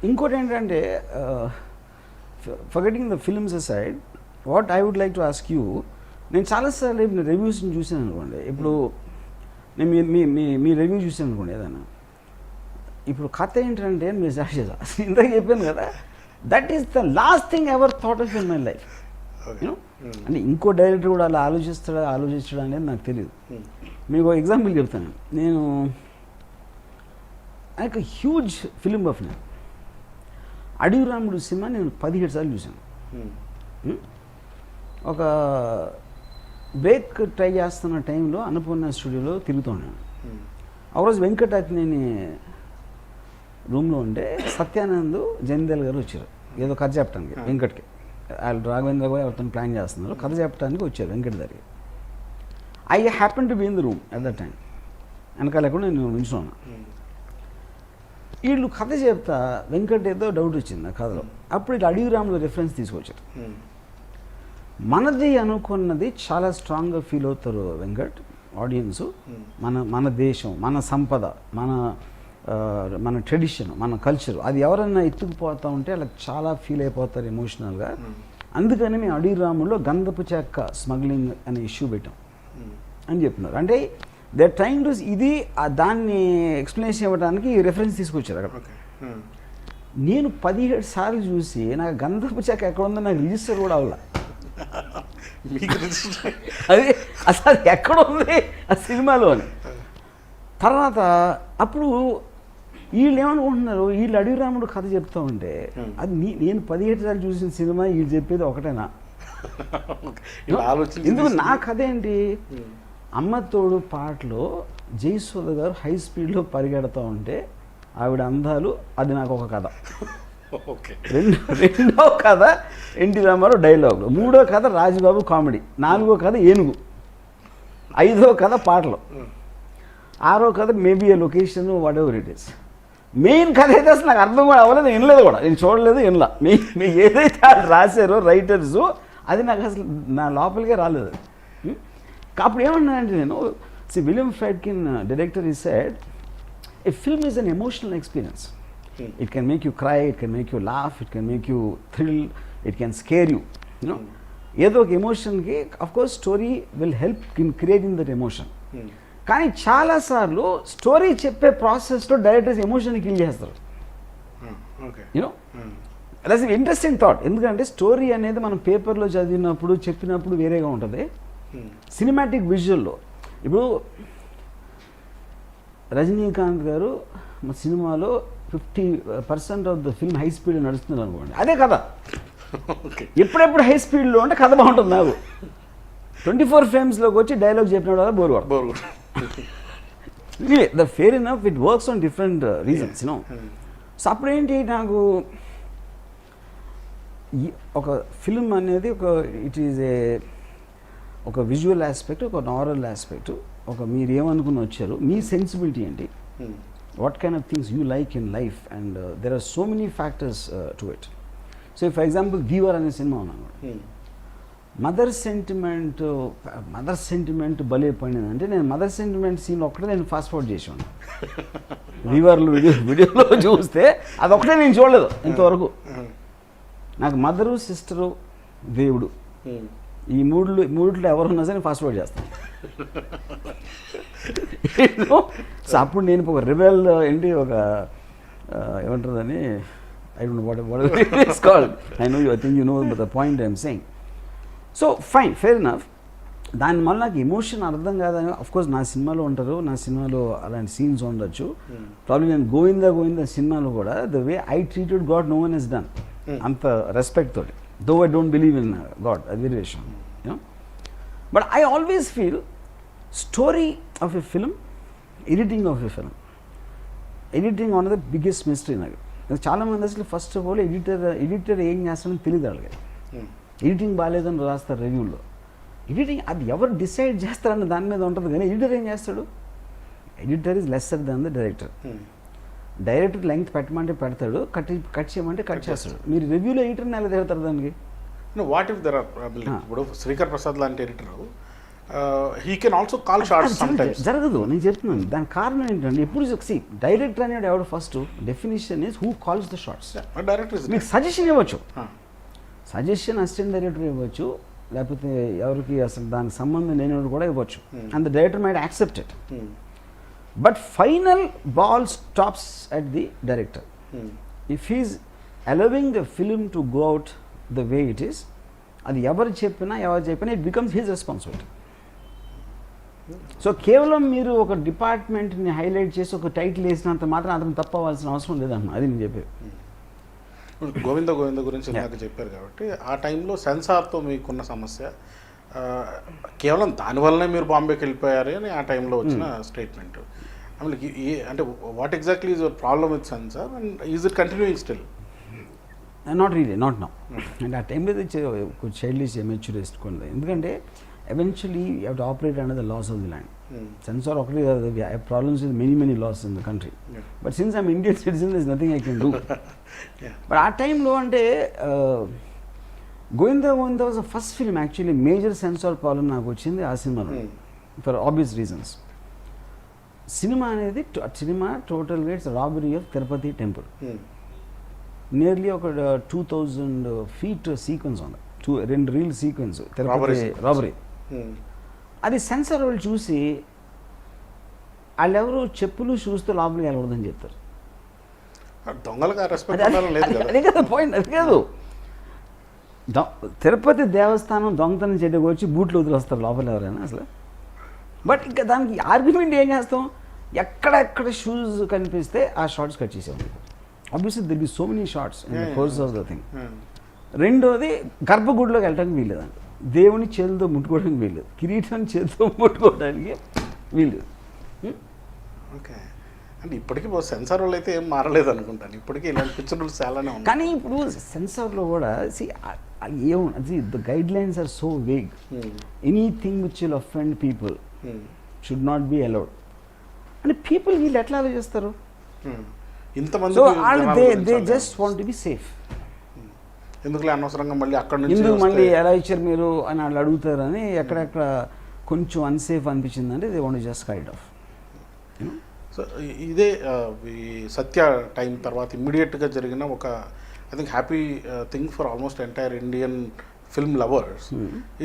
S2: ఇంకోటి ఏంటంటే, forgetting the films aside, what I would like to ask you, నేను చాలాసార్లు రివ్యూస్ని చూసాను అనుకోండి. ఇప్పుడు నేను మీ రివ్యూ చూసాను అనుకోండి ఏదైనా, ఇప్పుడు కథ ఏంటంటే మీరు స్టార్ట్ చేసా ఇందాక చెప్పాను కదా, that is the last thing ever thought of in my life. You know, అంటే ఇంకో డైరెక్టర్ కూడా అలా ఆలోచిస్తాడా అనేది నాకు తెలియదు. మీకు ఎగ్జాంపుల్ చెప్తాను. నేను ఒక హ్యూజ్ ఫిలిం బఫ్. నేను అడవి రాముడు సినిమా నేను 17 సార్లు చూశాను. ఒక బ్రేక్ ట్రై చేస్తున్న టైంలో అన్నపూర్ణ స్టూడియోలో తిరుగుతున్నాను. ఒకరోజు వెంకట్ అతినేని రూమ్లో ఉంటే సత్యానంద్ జందేల్ గారు వచ్చారు ఏదో కథ చెప్పడానికి. వెంకట్కి వాళ్ళు రాఘవేంద్ర కూడా ఎవరితో ప్లాన్ చేస్తున్నారు, కథ చెప్పడానికి వచ్చారు వెంకట్ దగ్గరికి. I happen to be in the room at that time. వెనకాల కూడా నేను నిల్చున్నాను. వీళ్ళు కథ చెప్తా వెంకట్ ఏదో డౌట్ వచ్చింది ఆ కథలో. అప్పుడు ఇట్లా అడవి రాముడు రెఫరెన్స్ తీసుకొచ్చారు. మనది అనుకున్నది చాలా స్ట్రాంగ్గా ఫీల్ అవుతారు వెంకట్ ఆడియన్స్. మన దేశం, మన సంపద, మన ట్రెడిషన్, మన కల్చర్, అది ఎవరైనా ఎత్తుకుపోతూ ఉంటే అలా చాలా ఫీల్ అయిపోతారు ఎమోషనల్గా. అందుకని మేము అడవి రాముల్లో గంధపు చెక్క స్మగ్లింగ్ అనే ఇష్యూ పెట్టాం అని చెప్తున్నారు. అంటే దే ట్రైంగ్ టు ఇది దాన్ని ఎక్స్ప్లెనేషన్ ఇవ్వడానికి రెఫరెన్స్ తీసుకొచ్చారు అక్కడ. నేను 17 సార్లు చూసి నాకు గంధపు చెక్క ఎక్కడ ఉందో నాకు రిజిస్టర్ కూడా అవ్వాల. అది అసలు ఎక్కడ ఉంది ఆ సినిమాలో అని. తర్వాత అప్పుడు వీళ్ళు ఏమనుకుంటున్నారు, వీళ్ళు అడవి రాముడు కథ చెప్తా ఉంటే అది నేను 17 సార్లు చూసిన సినిమా వీళ్ళు చెప్పేది ఒకటేనా? ఎందుకు నా కథ ఏంటి, అమ్మ తోడు పాటలో జయసూద గారు హై స్పీడ్లో పరిగెడతా ఉంటే ఆవిడ అందాలు, అది నాకు ఒక కథ. రెండో కథ ఎన్టీ రామారావు డైలాగులు, మూడో కథ రాజబాబు కామెడీ, నాలుగో కథ ఏనుగు, ఐదో కథ పాటలు, ఆరో కథ maybe A location what ever it is. Main కథ అయితే అసలు నాకు అర్థం కూడా అవ్వలేదు, వినలేదు కూడా, నేను చూడలేదు వినలా. మీ ఏదైతే వాళ్ళు రాశారో రైటర్స్ అది నాకు అసలు నా లోపలికే రాలేదు. అప్పుడు ఏమన్నానంటే నేను, విలియం ఫ్రైడ్కిన్ డైరెక్టర్ ఈ said a film is an emotional experience. It can make you cry, it can make you laugh, it can make you thrill, it can scare you, you know. ఏదో ఒక ఎమోషన్కి of course story will help in creating that emotion. కానీ చాలాసార్లు story చెప్పే ప్రాసెస్లో directors emotion kill చేస్తారు. You know that's interesting thought. ఎందుకంటే story అనేది మనం పేపర్లో చదివినప్పుడు చెప్పినప్పుడు వేరేగా ఉంటుంది. సినిమాటిక్ విజువల్లో ఇప్పుడు రజనీకాంత్ గారు మా సినిమాలో 50% of the film high speed నడుస్తుంది అనుకోండి, అదే కథ. ఎప్పుడెప్పుడు హై స్పీడ్లో ఉంటే కథ బాగుంటుంది. నాకు 24 ఫ్రేమ్స్లోకి వచ్చి డైలాగ్ చెప్పిన వల్ల బోర్ కొడతారు. The fair enough it works on different reasons you know. So అప్పుడేంటి నాకు ఒక ఫిల్మ్ అనేది ఇట్ ఈజ్ ఒక విజువల్ ఆస్పెక్ట్, ఒక నారల్ ఆస్పెక్ట్, ఒక మీరు ఏమనుకుని వచ్చారు, మీ సెన్సిబిలిటీ ఏంటి, what kind of things you like in life, and there are so many factors to it. So for example వీవర్ అనే సినిమా ఉన్నాను, మదర్ సెంటిమెంట్ భలే పోయినది. అంటే నేను మదర్ సెంటిమెంట్ సీన్ ఒక్కటే నేను ఫాస్ట్ ఫార్వర్డ్ చేసాను. వీవర్లు వీడియోలో చూస్తే అదొక్కటే నేను చూడలేదు ఇంతవరకు. నాకు మదరు, సిస్టరు, దేవుడు, ఈ మూడులో ఎవరున్నా సరే ఫాస్ట్ ఫార్వర్డ్ చేస్తాను. సో అప్పుడు నేను ఒక రిబెల్ ఏంటి, ఒక ఏమంటుందని I don't know what it's called. I know I think you know the point I'm saying. So fine, fair enough. దానివల్ల నాకు ఎమోషన్ అర్థం కాదని అఫ్కోర్స్ నా సినిమాలో ఉంటారు, నా సినిమాలో అలాంటి సీన్స్ ఉండొచ్చు. ప్రాబ్లమ్ నేను గోవిందా సినిమాలో కూడా the way I treated god no one is done, అంత రెస్పెక్ట్ తోటి. Though I don't believe in god, అది వేరే విషయం. You know, but I always feel story of a film, editing of a film, editing one of the biggest mystery నాకు. చాలామంది అసలు first of all editor ఏం చేస్తాడని తెలియదు వాళ్ళకి. ఎడిటింగ్ బాగాలేదని రాస్తారు రివ్యూలో. ఎడిటింగ్ అది ఎవరు డిసైడ్ చేస్తారన్న దాని మీద ఉంటుంది, కానీ ఎడిటర్ ఏం చేస్తాడు? Editor is lesser than the director. Director length పెట్టమంటే పెడతాడు, కట్ చేయమంటే కట్ చేస్తాడు. మీరు రివ్యూలో ఎడిటర్ని ఎలా తిరుగుతారు దానికి?
S1: వాట్ ఇఫ్ దర్ ఆర్ ఇప్పుడు శ్రీకర్ ప్రసాద్ లాంటి editor he can also call shots sometimes.
S2: జరగదు, నేను చెప్తున్నాను. దాని కారణం ఏంటంటే ఎప్పుడు డైరెక్టర్ అనేవాడు ఎవడు first definition is who calls the shots. Director మీకు సజెషన్ ఇవ్వచ్చు, సజెషన్ అసిస్టెంట్ డైరెక్టర్ ఇవ్వచ్చు, లేకపోతే ఎవరికి అసలు దానికి సంబంధం లేనివాడు కూడా ఇవ్వచ్చు, and the director might accept it. But final ball stops at the director. If he's allowing the film to go out the way it is, అది ఎవరు చెప్పినా it becomes his responsibility. So కేవలం మీరు ఒక డిపార్ట్మెంట్ని హైలైట్ చేసి ఒక title వేసినంత మాత్రం అతను తప్పవలసిన అవసరం లేదన్న, అది నేను చెప్పేది.
S1: గోవింద గురించి నాకు చెప్పారు కాబట్టి ఆ టైంలో సెన్సార్తో మీకున్న సమస్య కేవలం దానివల్లనే మీరు బాంబేకి వెళ్ళిపోయారు అని ఆ టైంలో వచ్చిన స్టేట్మెంట్. అంటే what exactly is your problem with censor and is it continuing still?
S2: Not really, not now. అంటే ఆ టైంలో కొంచెం చైల్డిష్ మెచ్యూరిస్ట్ కొంది. ఎందుకంటే eventually you have to operate under the laws of the land. Sensor ఒకటి కాదు, we have problems with many laws in the country. But since I'm Indian citizen, there's nothing I can do. But ఆ టైంలో అంటే Govinda was the first film actually major censor problem నాకు వచ్చింది ఆ సినిమాలో, for obvious reasons. సినిమా టోటల్గా it's robbery of Tirupati temple. Nearly ఒక 2000 feet సీక్వెన్స్ ఉంది 2 రీల్ సీక్వెన్స్
S1: Robbery
S2: రాబరీ. అది సెన్సార్ వాళ్ళు చూసి వాళ్ళెవరు చెప్పులు షూస్తో లోపలికి వెళ్ళకూడదని చెప్తారు.
S1: దొంగలకు రెస్పెక్ట్ లేదు కదా.
S2: అదే కదా పాయింట్, అది కాదు. తిరుపతి దేవస్థానం దొంగతనం చేయడానికి వచ్చి బూట్లు వదిలేస్తారు లోపల ఎవరైనా అసలు. బట్ ఇంకా దానికి ఆర్గ్యుమెంట్ ఏం చేస్తాం, ఎక్కడెక్కడ షూస్ కనిపిస్తే ఆ షార్ట్స్ కట్ చేసాం. Obviously there'll be so many shots in the course of the thing. రెండోది గర్భగుడిలోకి వెళ్ళడానికి వీల్లేదండి, దేవుని చేతులతో ముట్టుకోవడానికి వీల్లేదు, కిరీటాన్ని చేతితో ముట్టుకోవడానికి వీల్లేదు.
S1: ఓకే, అంటే ఇప్పటికీ సెన్సార్ వాళ్ళు అయితే ఏం మారలేదు అనుకుంటాను, ఇప్పటికీ ఇలాంటి పిక్చర్ రూల్స్ చాలానే ఉన్నాయి.
S2: కానీ ఇప్పుడు సెన్సార్లో కూడా ఏముంది, the guidelines are so vague. Anything which will offend people should not be allowed. అంటే పీపుల్ వీళ్ళు ఎట్లా ఆలోచిస్తారు?
S1: ఇంతమంది
S2: so they just want to be safe.
S1: ఎందుకు అనవసరంగా మళ్ళీ అక్కడ నుంచి
S2: ఎందుకు మళ్ళీ ఎలా ఇచ్చారు మీరు అని వాళ్ళు అడుగుతారని ఎక్కడెక్కడ కొంచెం అన్సేఫ్ అనిపించిందంటే they want just kind of.
S1: So ఇదే ఈ సత్య టైం తర్వాత ఇమ్మీడియట్గా జరిగిన ఒక I think happy thing for almost entire Indian film lovers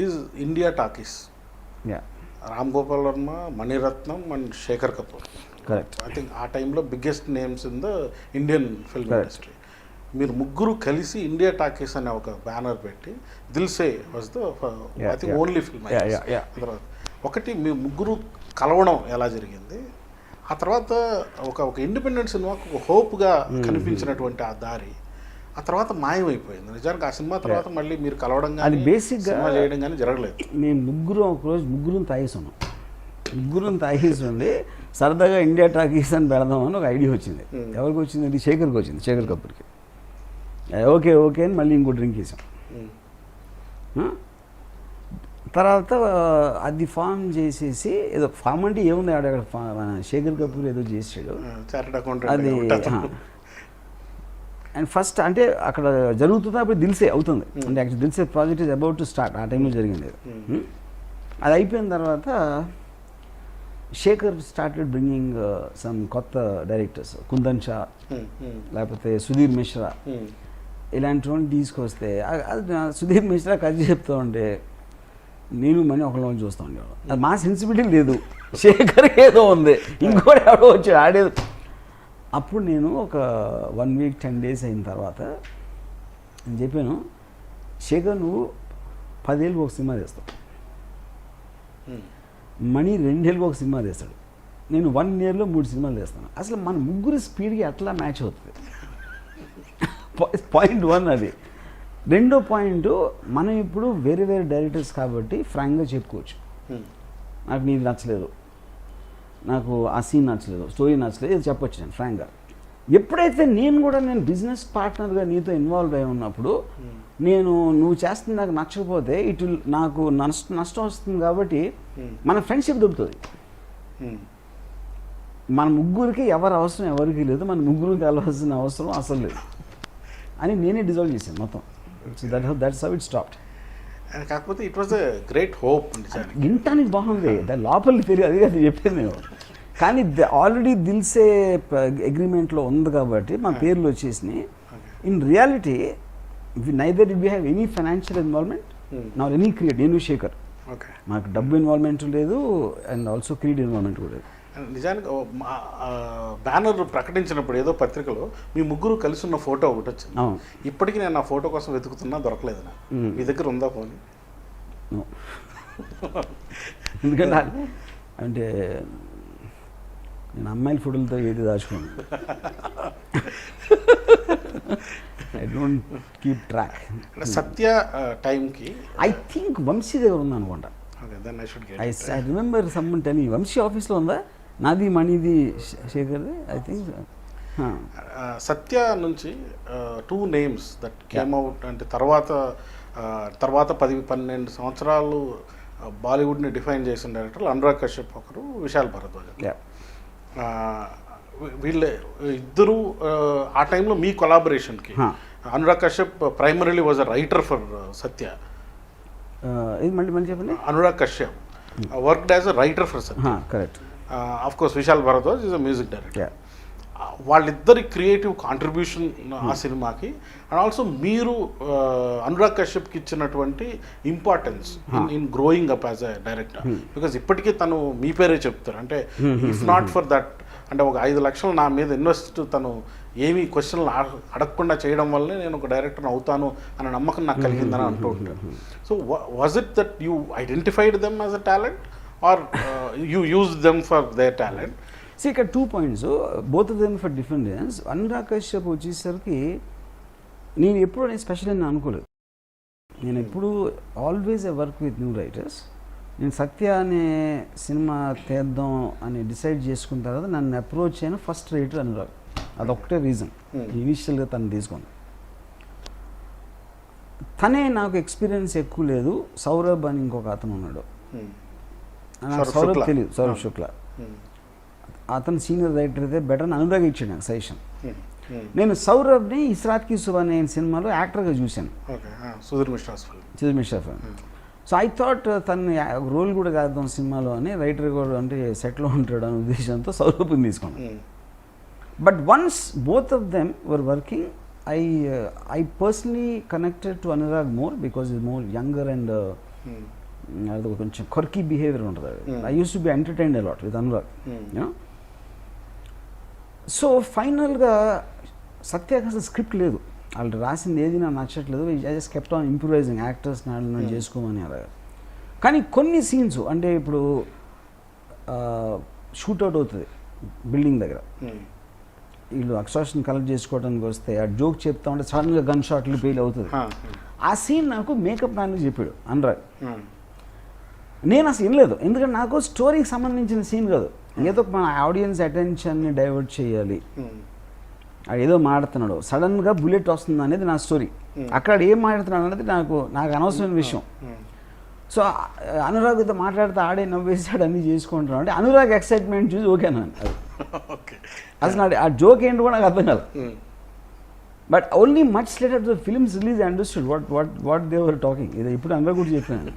S1: is India Talkies. Ram Gopal Varma, Mani Ratnam and Shekhar Kapur.
S2: Correct.
S1: I think ఆ టైంలో biggest names in the Indian film industry. మీరు ముగ్గురు కలిసి ఇండియా టాకీస్ అనే ఒక బ్యానర్ పెట్టి Dil Se was the I think only film. ఒకటి మీ ముగ్గురు కలవడం ఎలా జరిగింది, ఆ తర్వాత ఒక ఇండిపెండెంట్ సినిమాకు ఒక హోప్గా కనిపించినటువంటి ఆ దారి ఆ తర్వాత మాయమైపోయింది. నిజానికి ఆ సినిమా తర్వాత మళ్ళీ మీరు కలవడం కానీ
S2: బేసిక్గా
S1: చేయడం కానీ జరగలేదు.
S2: నేను ఒకరోజు ముగ్గురు తాగేసి ఉండి సరదాగా ఇండియా టాకీస్ అని పెడదామని ఒక ఐడియా వచ్చింది. ఎవరికి వచ్చింది? అది శేఖర్ కపూర్కి. ఓకే అని మళ్ళీ ఇంకో డ్రింక్ వేసాం. తర్వాత అది ఫామ్ చేసేసి, ఏదో ఫామ్ అంటే ఏముంది అక్కడ శేఖర్ కపూర్ ఏదో చేసాడు అది. అండ్ ఫస్ట్ అంటే అక్కడ జరుగుతుందా అప్పుడు దిల్సే అవుతుంది, అంటే actual Dil Se project is about to start. ఆ టైంలో జరిగింది. అది అయిపోయిన తర్వాత శేఖర్ స్టార్టెడ్ బ్రింగింగ్ సమ్ కొత్త డైరెక్టర్స్, కుందన్ షా లేకపోతే సుధీర్ మిశ్రా, ఇలాంటి వాళ్ళని తీసుకొస్తే సుధీర్ మిశ్రా కథ చెప్తా ఉంటే నేను మనీ ఒకళ్ళ చూస్తూ ఉండేవాడు. అది మా సెన్సిబిలిటీ లేదు, శేఖర్ ఏదో ఉంది, ఇంకోటి ఎవడో వచ్చాడు ఆడేది. అప్పుడు నేను ఒక 1 వీక్ 10 days అయిన తర్వాత నేను చెప్పాను, శేఖర్ నువ్వు 10 ఏళ్ళకి ఒక సినిమా తీస్తావు, మనీ 2 ఏళ్ళకి ఒక సినిమా తీస్తాడు, నేను 1 yearలో 3 సినిమాలు తీస్తాను. అసలు మన ముగ్గురు స్పీడ్కి ఎట్లా మ్యాచ్ అవుతుంది? పాయింట్ 1 అది. రెండో పాయింట్, మనం ఇప్పుడు వేరే డైరెక్టర్స్ కాబట్టి ఫ్రాంక్గా చెప్పుకోవచ్చు, నాకు నీది నచ్చలేదు, నాకు ఆ సీన్ నచ్చలేదు, స్టోరీ నచ్చలేదు, ఇది చెప్పొచ్చు నేను ఫ్రాంక్గా. ఎప్పుడైతే నేను బిజినెస్ పార్ట్నర్గా నీతో ఇన్వాల్వ్ అయి ఉన్నప్పుడు నువ్వు చేస్తుంది నాకు నచ్చకపోతే నాకు నష్టం వస్తుంది కాబట్టి మన ఫ్రెండ్షిప్ దొరుకుతుంది. మన ముగ్గురికి ఎవరి అవసరం ఎవరికి లేదు, మన ముగ్గురికి కలవాల్సిన అవసరం అసలు లేదు అని నేనే డిజాల్వ్ చేశాను మొత్తం. So that's how it stopped.
S1: కాకపోతే it was a great hope.
S2: వినటానికి బాగుంది, దాని లోపలికి తెలియదు, అది అది చెప్పింది నేను. కానీ ఆల్రెడీ దిల్సే అగ్రిమెంట్లో ఉంది కాబట్టి మా పేర్లు వచ్చేసినాయి. In reality neither did we have any financial involvement not any credit. నేను శేఖర్ మాకు డబ్బు ఇన్వాల్వ్మెంట్ లేదు అండ్ ఆల్సో క్రియేట్ ఇన్వాల్వ్మెంట్ కూడా లేదు.
S1: నిజానికి బ్యానర్ ప్రకటించినప్పుడు ఏదో పత్రికలో మీ ముగ్గురు కలిసి ఉన్న ఫోటో ఒకటి వచ్చింది. ఇప్పటికీ నేను ఆ ఫోటో కోసం వెతుకుతున్నా, దొరకలేదు. మీ దగ్గర ఉందా ఫోన్?
S2: ఎందుకంటే అంటే నేను అమ్మాయిల ఫోటోలతో ఏది దాచుకోను. I don't keep track.
S1: Satya టైంకి
S2: ఐ థింక్ వంశీ దగ్గర ఉంది అనుకుంటా. I remember someone telling, Vamsi ఆఫీస్లో ఉందా నాది మణిది శేఖర్ది ఐ థింక్.
S1: సత్య నుంచి 2 names దట్ కేమ్ అవుట్. అంటే తర్వాత 10-12 సంవత్సరాలు బాలీవుడ్ని డిఫైన్ చేసిన డైరెక్టర్లు అనురాగ్ కశ్యప్ ఒకరు, విశాల్ భరద్వాజ్. వీళ్ళ ఇద్దరు ఆ టైంలో మీ కొలాబరేషన్కి Anurag Kashyap primarily was a writer for Satya.
S2: మళ్ళీ చెప్పండి.
S1: Anurag Kashyap worked as a writer for Satya.
S2: Correct.
S1: Of course Vishal Bhardwaj is a music director. వాళ్ళిద్దరి క్రియేటివ్ కాంట్రిబ్యూషన్ ఆ సినిమాకి, అండ్ ఆల్సో మీరు అనురాగ్ కశ్యప్కి ఇచ్చినటువంటి importance in growing up as a director. Because ఇప్పటికీ తను మీ పేరే చెప్తారు, అంటే ఇఫ్ నాట్ ఫర్ దట్, అంటే ఒక 5 లక్షలు నా మీద ఇన్వెస్ట్ తను ఏమీ క్వశ్చన్లు అడగకుండా చేయడం వల్లే నేను ఒక డైరెక్టర్ అవుతాను అనే నమ్మకం నాకు కలిగిందని అంటూ ఉంటాను. So was it that you identified them as a talent or you use them for their talent?
S2: So ఇక్కడ 2 points, both of them for different reasons. Anurag Kashyap వచ్చేసరికి నేను ఎప్పుడు నేను స్పెషల్ అని అనుకోలేదు. నేను ఎప్పుడు always I work with new writers. నేను సత్య అనే సినిమా తీద్దాం అని డిసైడ్ చేసుకున్న తర్వాత నన్ను అప్రోచ్ అయిన ఫస్ట్ రైటర్ అనురాగ్. అదొక్కటే రీజన్ ఇనిషియల్గా తను తీసుకుని. తనే నాకు ఎక్స్పీరియన్స్ ఎక్కువ లేదు. సౌరభ్ అని ఇంకొక అతను ఉన్నాడు, నాకు సౌరభ్ తెలియదు, సౌరభ్ శుక్ల. అతను సీనియర్ రైటర్ అయితే బెటర్ అని అనురాగ్ ఇచ్చాడు నాకు సజెషన్. నేను సౌరభ్ని ఇస్రాత్కి సుబా అనే సినిమాలో యాక్టర్గా చూశాను, Sudheer Mishra. So I thought తను రోల్ కూడా కాదు సినిమాలో అని, రైటర్ కూడా అంటే సెట్లో ఉంటాడు అనే ఉద్దేశంతో సౌరభ్ని తీసుకున్నాను. But once both of them were working, I personally connected to Anurag more because is more younger and అది కొంచెం కొర్కీ బిహేవియర్ ఉంటుంది. I use to B entertained a lot with Anurag. So ఫైనల్గా సత్యాకి అసలు స్క్రిప్ట్ లేదు, వాళ్ళు రాసింది ఏది నాకు నచ్చట్లేదు. I just kept on improvising actors నాడు చేసుకోమని అలాగా. కానీ కొన్ని సీన్స్ అంటే ఇప్పుడు షూట్అవుట్ అవుతుంది బిల్డింగ్ దగ్గర, వీళ్ళు అక్సాషన్ కలెక్ట్ చేసుకోవడానికి వస్తే ఆ జోక్ చెప్తా ఉంటే సడన్గా గన్ షాట్లు ఫెయిల్ అవుతుంది. ఆ సీన్ నాకు మేకప్ మ్యాన్కి చెప్పాడు అనురాగ్. నేను అసలు వినలేదు, ఎందుకంటే నాకు స్టోరీకి సంబంధించిన సీన్ కాదు, ఏదో మన ఆడియన్స్ అటెన్షన్ని డైవర్ట్ చేయాలి. ఏదో మాడుతున్నాడు, సడన్గా బుల్లెట్ వస్తుంది అనేది నా స్టోరీ. అక్కడ ఏం మాట్లాడుతున్నాడు అనేది నాకు అనవసరమైన విషయం. సో అనురాగ్తో మాట్లాడితే ఆడే నవ్వేసాడు, అన్నీ చేసుకుంటున్నాడు అంటే అనురాగ్ ఎక్సైట్మెంట్ చూసి ఓకేనా అసలు ఆ జోక్ ఏంటి కూడా నాకు అర్థం కాదు. But only much later the films release understood what they were talking. ఇది ఇప్పుడు అనురాగ్ కూడా చెప్పాను.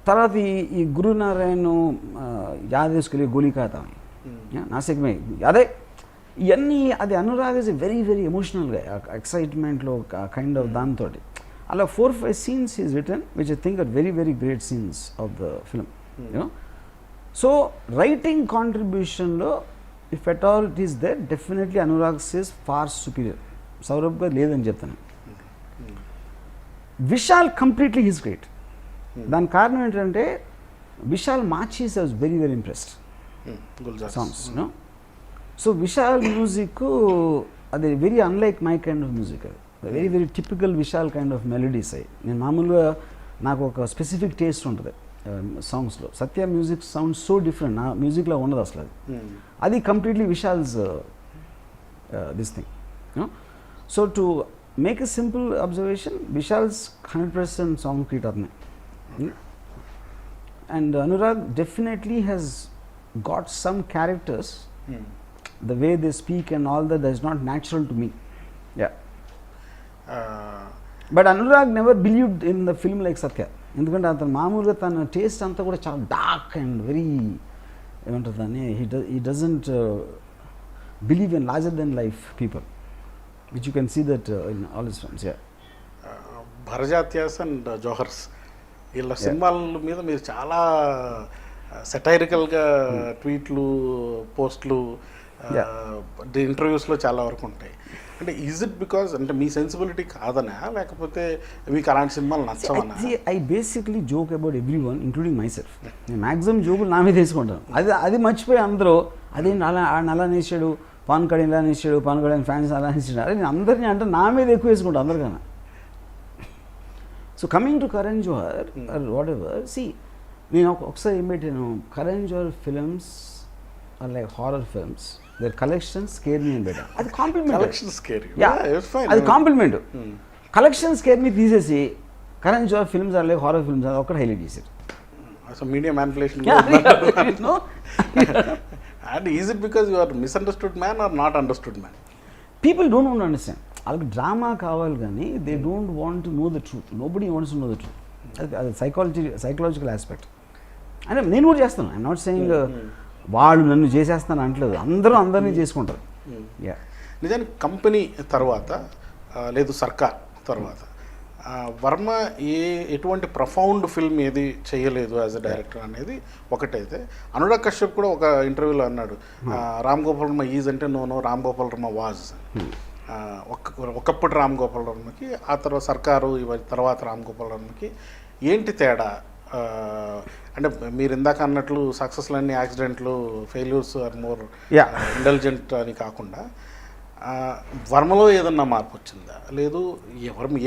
S2: తర్వాత ఈ గురునారాయణ యాదేసుకెళ్ళి గోలికాత నాసిక్ మే అదే ఇవన్నీ అది అనురాగ్ ఇస్ వెరీ వెరీ ఎమోషనల్గా ఎక్సైట్మెంట్లో కైండ్ ఆఫ్ దాంతో అలా 4-5 scenes is return which I think are very very great scenes of the film. You know so writing కాంట్రిబ్యూషన్లో if at all it is there definitely Anurag's is far superior. సౌరభ్గా లేదని చెప్తాను. Vishal completely he's great. దాని కారణం ఏంటంటే విశాల్ మార్చీస్ I was very very impressed songs. No so Vishal music అది very unlike my kind of music. అది very very typical Vishal kind of melodies అయ్యి. నేను మామూలుగా నాకు ఒక స్పెసిఫిక్ టేస్ట్ ఉంటుంది సాంగ్స్లో. సత్య మ్యూజిక్ సౌండ్ సో డిఫరెంట్, నా మ్యూజిక్లో ఉండదు అసలు. అది completely Vishal's this thing. So to make a simple observation, Vishal's 100% song create అవుతున్నాయి. And Anurag definitely has got some characters, the way they speak and all that is not natural to me. Yeah. But Anurag never believed in the film like Satya. ఎందుకంటే అతను మామూలుగా తన taste అంతా కూడా చాలా dark and very ఏమంటుందని he doesn't believe in larger than life people, which you can see that in all his films. Yeah.
S1: Barjatyas and Johars వీళ్ళ సినిమాల మీద మీరు చాలా సెటైరికల్గా ట్వీట్లు, పోస్ట్లు, ఇంటర్వ్యూస్లో చాలా వరకు ఉంటాయి. అంటే ఈజ్ ఇట్ బికాజ్ అంటే మీ సెన్సిబిలిటీ కాదనా, లేకపోతే మీకు అలాంటి సినిమాలు నచ్చవనా?
S2: I basically joke about everyone including myself. నేను మ్యాక్సిమం జోకులు నా మీద వేసుకుంటాను. అది మర్చిపోయి అందరూ అదేంటి అలా నేసాడు, పవన్ కళ్యాణ్ ఇలా నేసాడు, పవన్ కళ్యాణ్ ఫ్యాన్స్ అలా నేసాడు. అదే నేను అందరినీ అంటే నా మీద ఎక్కువ వేసుకుంటాను అందరికన్నా. So coming to Karan Johar or whatever, see నేను ఒకసారి ఏం పెట్టాను, Karan Johar films are like horror films, their collection scare me అని పెట్టాను. అది కాంప్లిమెంట్. అది కాంప్లిమెంట్. కలెక్షన్ స్కేర్ మీ తీసేసి Karan Johar films are like horror films అది ఒక్కటి హైలైట్ చేశారు.
S1: Media manipulation. And is it because you are misunderstood man or not understood man?
S2: People don't want to understand. వాళ్ళకి drama కావాలి కానీ they don't want to know the truth. Nobody wants to know the truth. అది psychological aspect. అంటే నేను కూడా చేస్తాను. I'm not saying వాళ్ళు నన్ను చేసేస్తాను అంటలేదు, అందరూ అందరినీ చేసుకుంటారు. యా,
S1: నిజానికి కంపెనీ తర్వాత లేదు సర్కార్ తర్వాత వర్మ ఎటువంటి ప్రొఫౌండ్ ఫిల్మ్ ఏది చేయలేదు యాజ్ అ డైరెక్టర్ అనేది ఒకటైతే, అనురాగ్ కశ్యప్ కూడా ఒక ఇంటర్వ్యూలో అన్నాడు రామ్ గోపాల్ వర్మ ఈజ్ అంటే నో రామ్ గోపాల్ వర్మ వాజ్. ఒకప్పుడు రామ్ గోపాల్ వర్మకి ఆ తర్వాత సర్కారు తర్వాత రామ్ గోపాల్ వర్మకి ఏంటి తేడా? అంటే మీరు ఇందాక అన్నట్లు సక్సెస్లన్నీ యాక్సిడెంట్లు, ఫెయిల్యూర్స్ ఆర్ మోర్ ఇంటెలిజెంట్ అని కాకుండా వర్మలో ఏదన్నా మార్పు వచ్చిందా? లేదు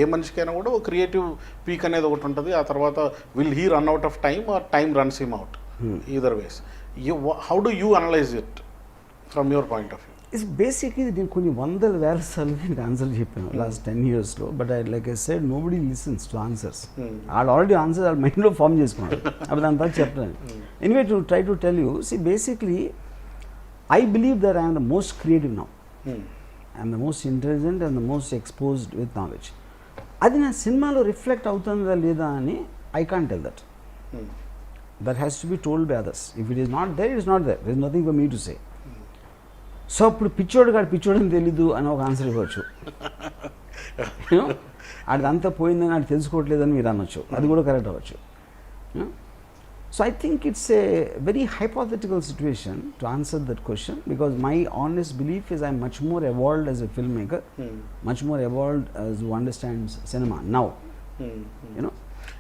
S1: ఏ మనిషికైనా కూడా ఒక క్రియేటివ్ పీక్ అనేది ఒకటి ఉంటుంది, ఆ తర్వాత will he run out of time or time runs him out, either ways. How do you analyze it from your point of view?
S2: It's basically నేను కొన్ని వందల వేల సార్లు నేను ఆన్సర్ చెప్పాను లాస్ట్ 10 yearsలో, but I like I said nobody listens to answers. వాళ్ళు already answers వాళ్ళ మైండ్లో ఫామ్ చేసుకున్నారు, అప్పుడు దాని తర్వాత చెప్తాను. Anyway to try to tell you, see basically I believe that I'm the most creative now, I'm the most intelligent and the most exposed with knowledge. అది నా సినిమాలో రిఫ్లెక్ట్ అవుతుందా లేదా అని I can't tell that. That has to be told by others. If it is not there, it is not there, there is nothing for me to say. So అప్పుడు పిచ్చోడు కాదు పిచ్చోడని తెలీదు అని ఒక ఆన్సర్ ఇవ్వచ్చు, అదంతా పోయిందని అది తెలుసుకోవట్లేదని మీరు అనొచ్చు, అది కూడా కరెక్ట్ అవ్వచ్చు. So I think it's a very hypothetical situation to answer that question, because my honest belief is I'm much more evolved as a film maker, much more evolved as who understands cinema now. You know,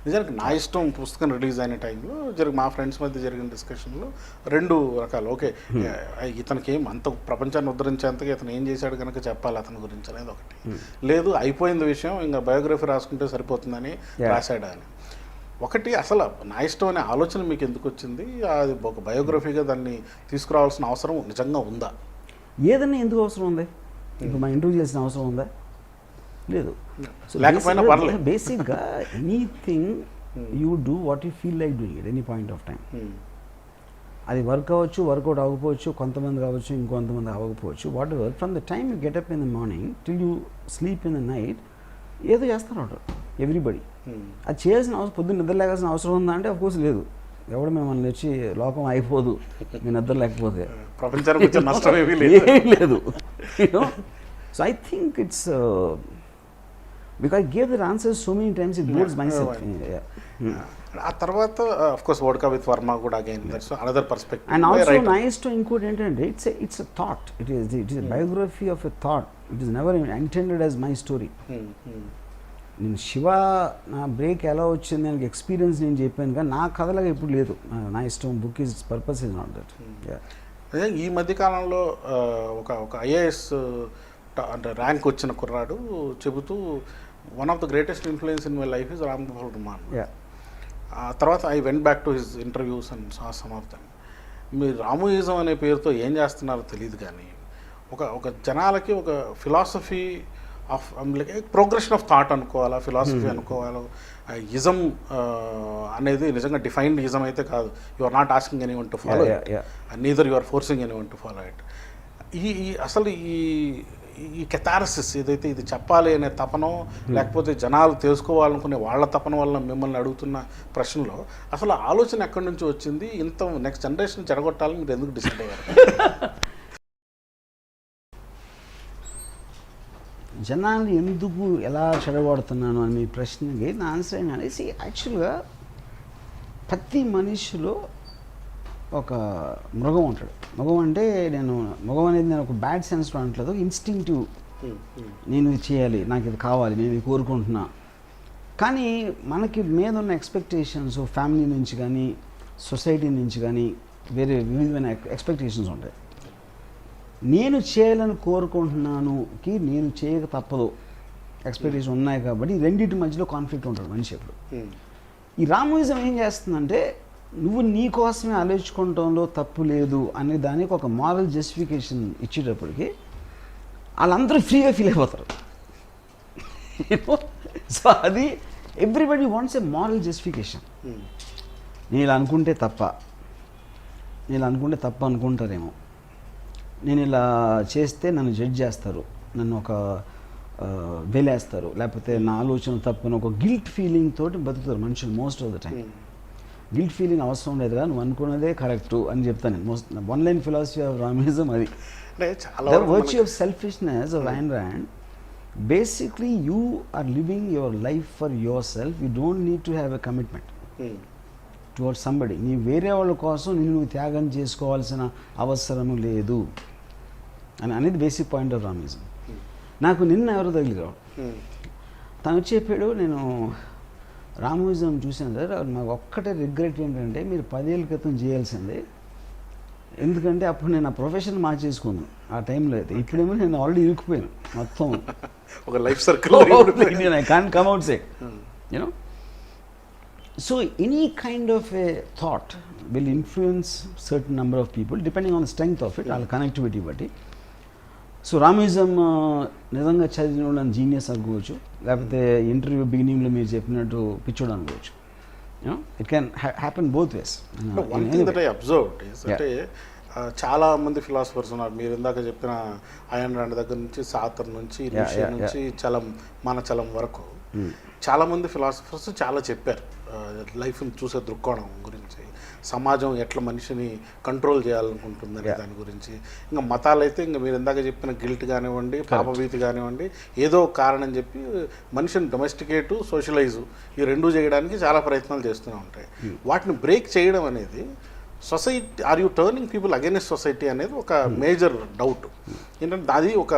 S1: నిజానికి నా ఇష్టం పుస్తకం release అయిన టైంలో మా friends మధ్య జరిగిన డిస్కషన్లో రెండు రకాలు. ఓకే, ఇతనికి ఏం అంత ప్రపంచాన్ని ఉద్ధరించేంతగా ఇతను ఏం చేశాడు కనుక చెప్పాలి అతని గురించి అనేది ఒకటి. లేదు అయిపోయింది విషయం, ఇంకా బయోగ్రఫీ రాసుకుంటే సరిపోతుందని రాశాడా అని ఒకటి. అసలు నా ఇష్టం అనే ఆలోచన మీకు ఎందుకు వచ్చింది? అది ఒక బయోగ్రఫీగా దాన్ని తీసుకురావాల్సిన అవసరం నిజంగా ఉందా?
S2: ఏదన్నా ఎందుకు అవసరం ఉంది? ఇప్పుడు మా ఇంటర్వ్యూ చేసిన అవసరం ఉందా? లేదు.
S1: లేకపోయినా పర్లేదు.
S2: బేసిక్గా anything you do what you feel like doing it any point of time. అది వర్క్ అవ్వచ్చు, వర్కౌట్ అవ్వకపోవచ్చు, కొంతమంది కావచ్చు, ఇంకొంతమంది అవ్వకపోవచ్చు. Whatever, from the time you get up in the morning till you sleep in the night ఏదో చేస్తున్నారు everybody. అది చేయాల్సిన అవసరం, పొద్దున్న నిద్ర లేకాల్సిన అవసరం ఉందా అంటే అఫ్కోర్స్ లేదు. ఎవడు మిమ్మల్ని వచ్చి లోకం అయిపోదు మీ నిద్ర లేకపోతే,
S1: ప్రపంచానికి నష్టం ఏమీ
S2: లేదు. So I think it's because I gave the answers so many times it bores myself.
S1: ఆ తర్వాత of course vodka with Varma కూడా again that's another perspective.
S2: And also nice to include ఏంటంటే it's a thought. It is a biography of a thought. It is never intended as my story. నేను శివ నా break ఎలా వచ్చింది నాకు experience నేను చెప్పాను, కానీ నా కథలాగా ఎప్పుడు లేదు. నా ఇష్టం, book is purpose is not that.
S1: ఈ మధ్యకాలంలో ఒక ఐఏఎస్ అంటే ర్యాంక్ వచ్చిన కుర్రాడు చెబుతూ one of the greatest influence in my life is Ram Gopal Varma. తర్వాత I went back to his interviews and saw some of them. మీరు రామోయిజం అనే పేరుతో ఏం చేస్తున్నారో తెలియదు, కానీ ఒక జనాలకి ఒక philosophy of like progression of thought అనుకోవాలా, ఫిలాసఫీ అనుకోవాలా. ఇజం అనేది నిజంగా డిఫైన్డ్ ఇజం అయితే కాదు. You are not asking anyone to follow it, neither you are forcing anyone to follow it. అసలు ఈ కెథారసిస్ ఏదైతే ఇది చెప్పాలి అనే తపనో, లేకపోతే జనాలు తెలుసుకోవాలనుకునే వాళ్ళ తపన వల్ల మిమ్మల్ని అడుగుతున్న ప్రశ్నలో అసలు ఆలోచన ఎక్కడి నుంచి వచ్చింది? ఇంత నెక్స్ట్ జనరేషన్ చెడగొట్టాలని మీరు ఎందుకు డిసైడ్ అయ్యారు?
S2: జనాలు ఎందుకు ఎలా చెడగొడుతున్నాను అని మీ ప్రశ్నకి నా ఆన్సర్ ఏంటంటే, యాక్చువల్గా ప్రతి మనిషిలో ఒక మృగం ఉంటాడు. మృగం అంటే మృగం అనేది నేను ఒక బ్యాడ్ సెన్స్లో అంటలేదు, ఇన్స్టింక్టివ్. నేను ఇది చేయాలి, నాకు ఇది కావాలి, నేను ఇది కోరుకుంటున్నా. కానీ మనకి మీద ఉన్న ఎక్స్పెక్టేషన్స్ ఫ్యామిలీ నుంచి కానీ, సొసైటీ నుంచి కానీ వేరే వివిధమైన ఎక్స్పెక్టేషన్స్ ఉంటాయి. నేను చేయాలని కోరుకుంటున్నానుకి నేను చేయక తప్పదు ఎక్స్పెక్టేషన్ ఉన్నాయి, కాబట్టి రెండింటి మధ్యలో కాన్ఫ్లిక్ట్ ఉంటాడు మనిషి ఎప్పుడు. ఈ రామోయిజం ఏం చేస్తుందంటే, నువ్వు నీ కోసమే ఆలోచించుకోవడంలో తప్పు లేదు అనే దానికి ఒక మారల్ జస్టిఫికేషన్ ఇచ్చేటప్పటికి వాళ్ళందరూ ఫ్రీగా ఫీల్ అయిపోతారు. సో అది ఎవ్రీబడి వాంట్స్ ఏ మారల్ జస్టిఫికేషన్. నేను ఇలా అనుకుంటే తప్ప, నేను అనుకుంటే తప్ప అనుకుంటారేమో, నేను ఇలా చేస్తే నన్ను జడ్జ్ చేస్తారు, నన్ను ఒక వేలేస్తారు, లేకపోతే నా ఆలోచన తప్పని ఒక గిల్ట్ ఫీలింగ్ తోటి బతుకుతారు మనుషులు most of the time. Guilt feeling అవసరం లేదుగా, నువ్వు అనుకున్నదే కరెక్ట్ అని చెప్తాను నేను. Most one line philosophy of రామిజం అది.
S1: అంటే చాలా
S2: the virtue of selfishness of Ayn Rand, basically you are living your life for yourself, you don't need to have a commitment towards somebody. నీ వేరే వాళ్ళ కోసం నువ్వు త్యాగం చేసుకోవాల్సిన అవసరం లేదు అని అనేది బేసిక్ పాయింట్ ఆఫ్ రామిజం. నాకు నిన్న ఎవరో తగిలిగా తను చెప్పాడు, నేను రామోయిజం చూశాను సార్, నాకు ఒక్కటే రిగ్రెట్ ఏంటంటే మీరు 10 ఏళ్ళ క్రితం చేయాల్సిందే, ఎందుకంటే అప్పుడు నేను ఆ ప్రొఫెషన్ మార్చేసుకున్నాను ఆ టైంలో. అయితే ఇప్పుడేమో నేను ఆల్రెడీ ఇరుక్కుపోయాను మొత్తం
S1: ఒక life circle.
S2: I can't come out side, you know. So any kind of a thought will influence certain number of people depending on the strength of it, వాళ్ళ కనెక్టివిటీ బట్టి. సో రామిజం నిజంగా చదివిన వాళ్ళని జీనియస్ అనుకోవచ్చు, లేకపోతే ఇంటర్వ్యూ బిగినింగ్లో మీరు చెప్పినట్టు పిచ్చోడు అనుకోవచ్చు. It can happen both ways.
S1: One thing that I observed is అంటే చాలా మంది ఫిలాసఫర్స్ ఉన్నారు. మీరు ఇందాక చెప్పిన Ayn Rand దగ్గర నుంచి సాతర్ నుంచి ఋషి నుంచి చలం మానచలం వరకు చాలా మంది ఫిలాసఫర్స్ చాలా చెప్పారు లైఫ్ని చూసే దృక్కోణం గురించి, సమాజం ఎట్లా మనిషిని కంట్రోల్ చేయాలనుకుంటుందనే దాని గురించి. ఇంకా మతాలు అయితే ఇంకా మీరు ఇందాక చెప్పిన గిల్ట్ కానివ్వండి, పాపభీతి కానివ్వండి, ఏదో ఒక కారణం చెప్పి మనిషిని డొమెస్టికేట్ సోషలైజు ఈ రెండూ చేయడానికి చాలా ప్రయత్నాలు చేస్తూనే ఉంటాయి. వాటిని బ్రేక్ చేయడం అనేది society, are you turning people against society అనేది ఒక మేజర్ డౌట్. ఏంటంటే అది ఒక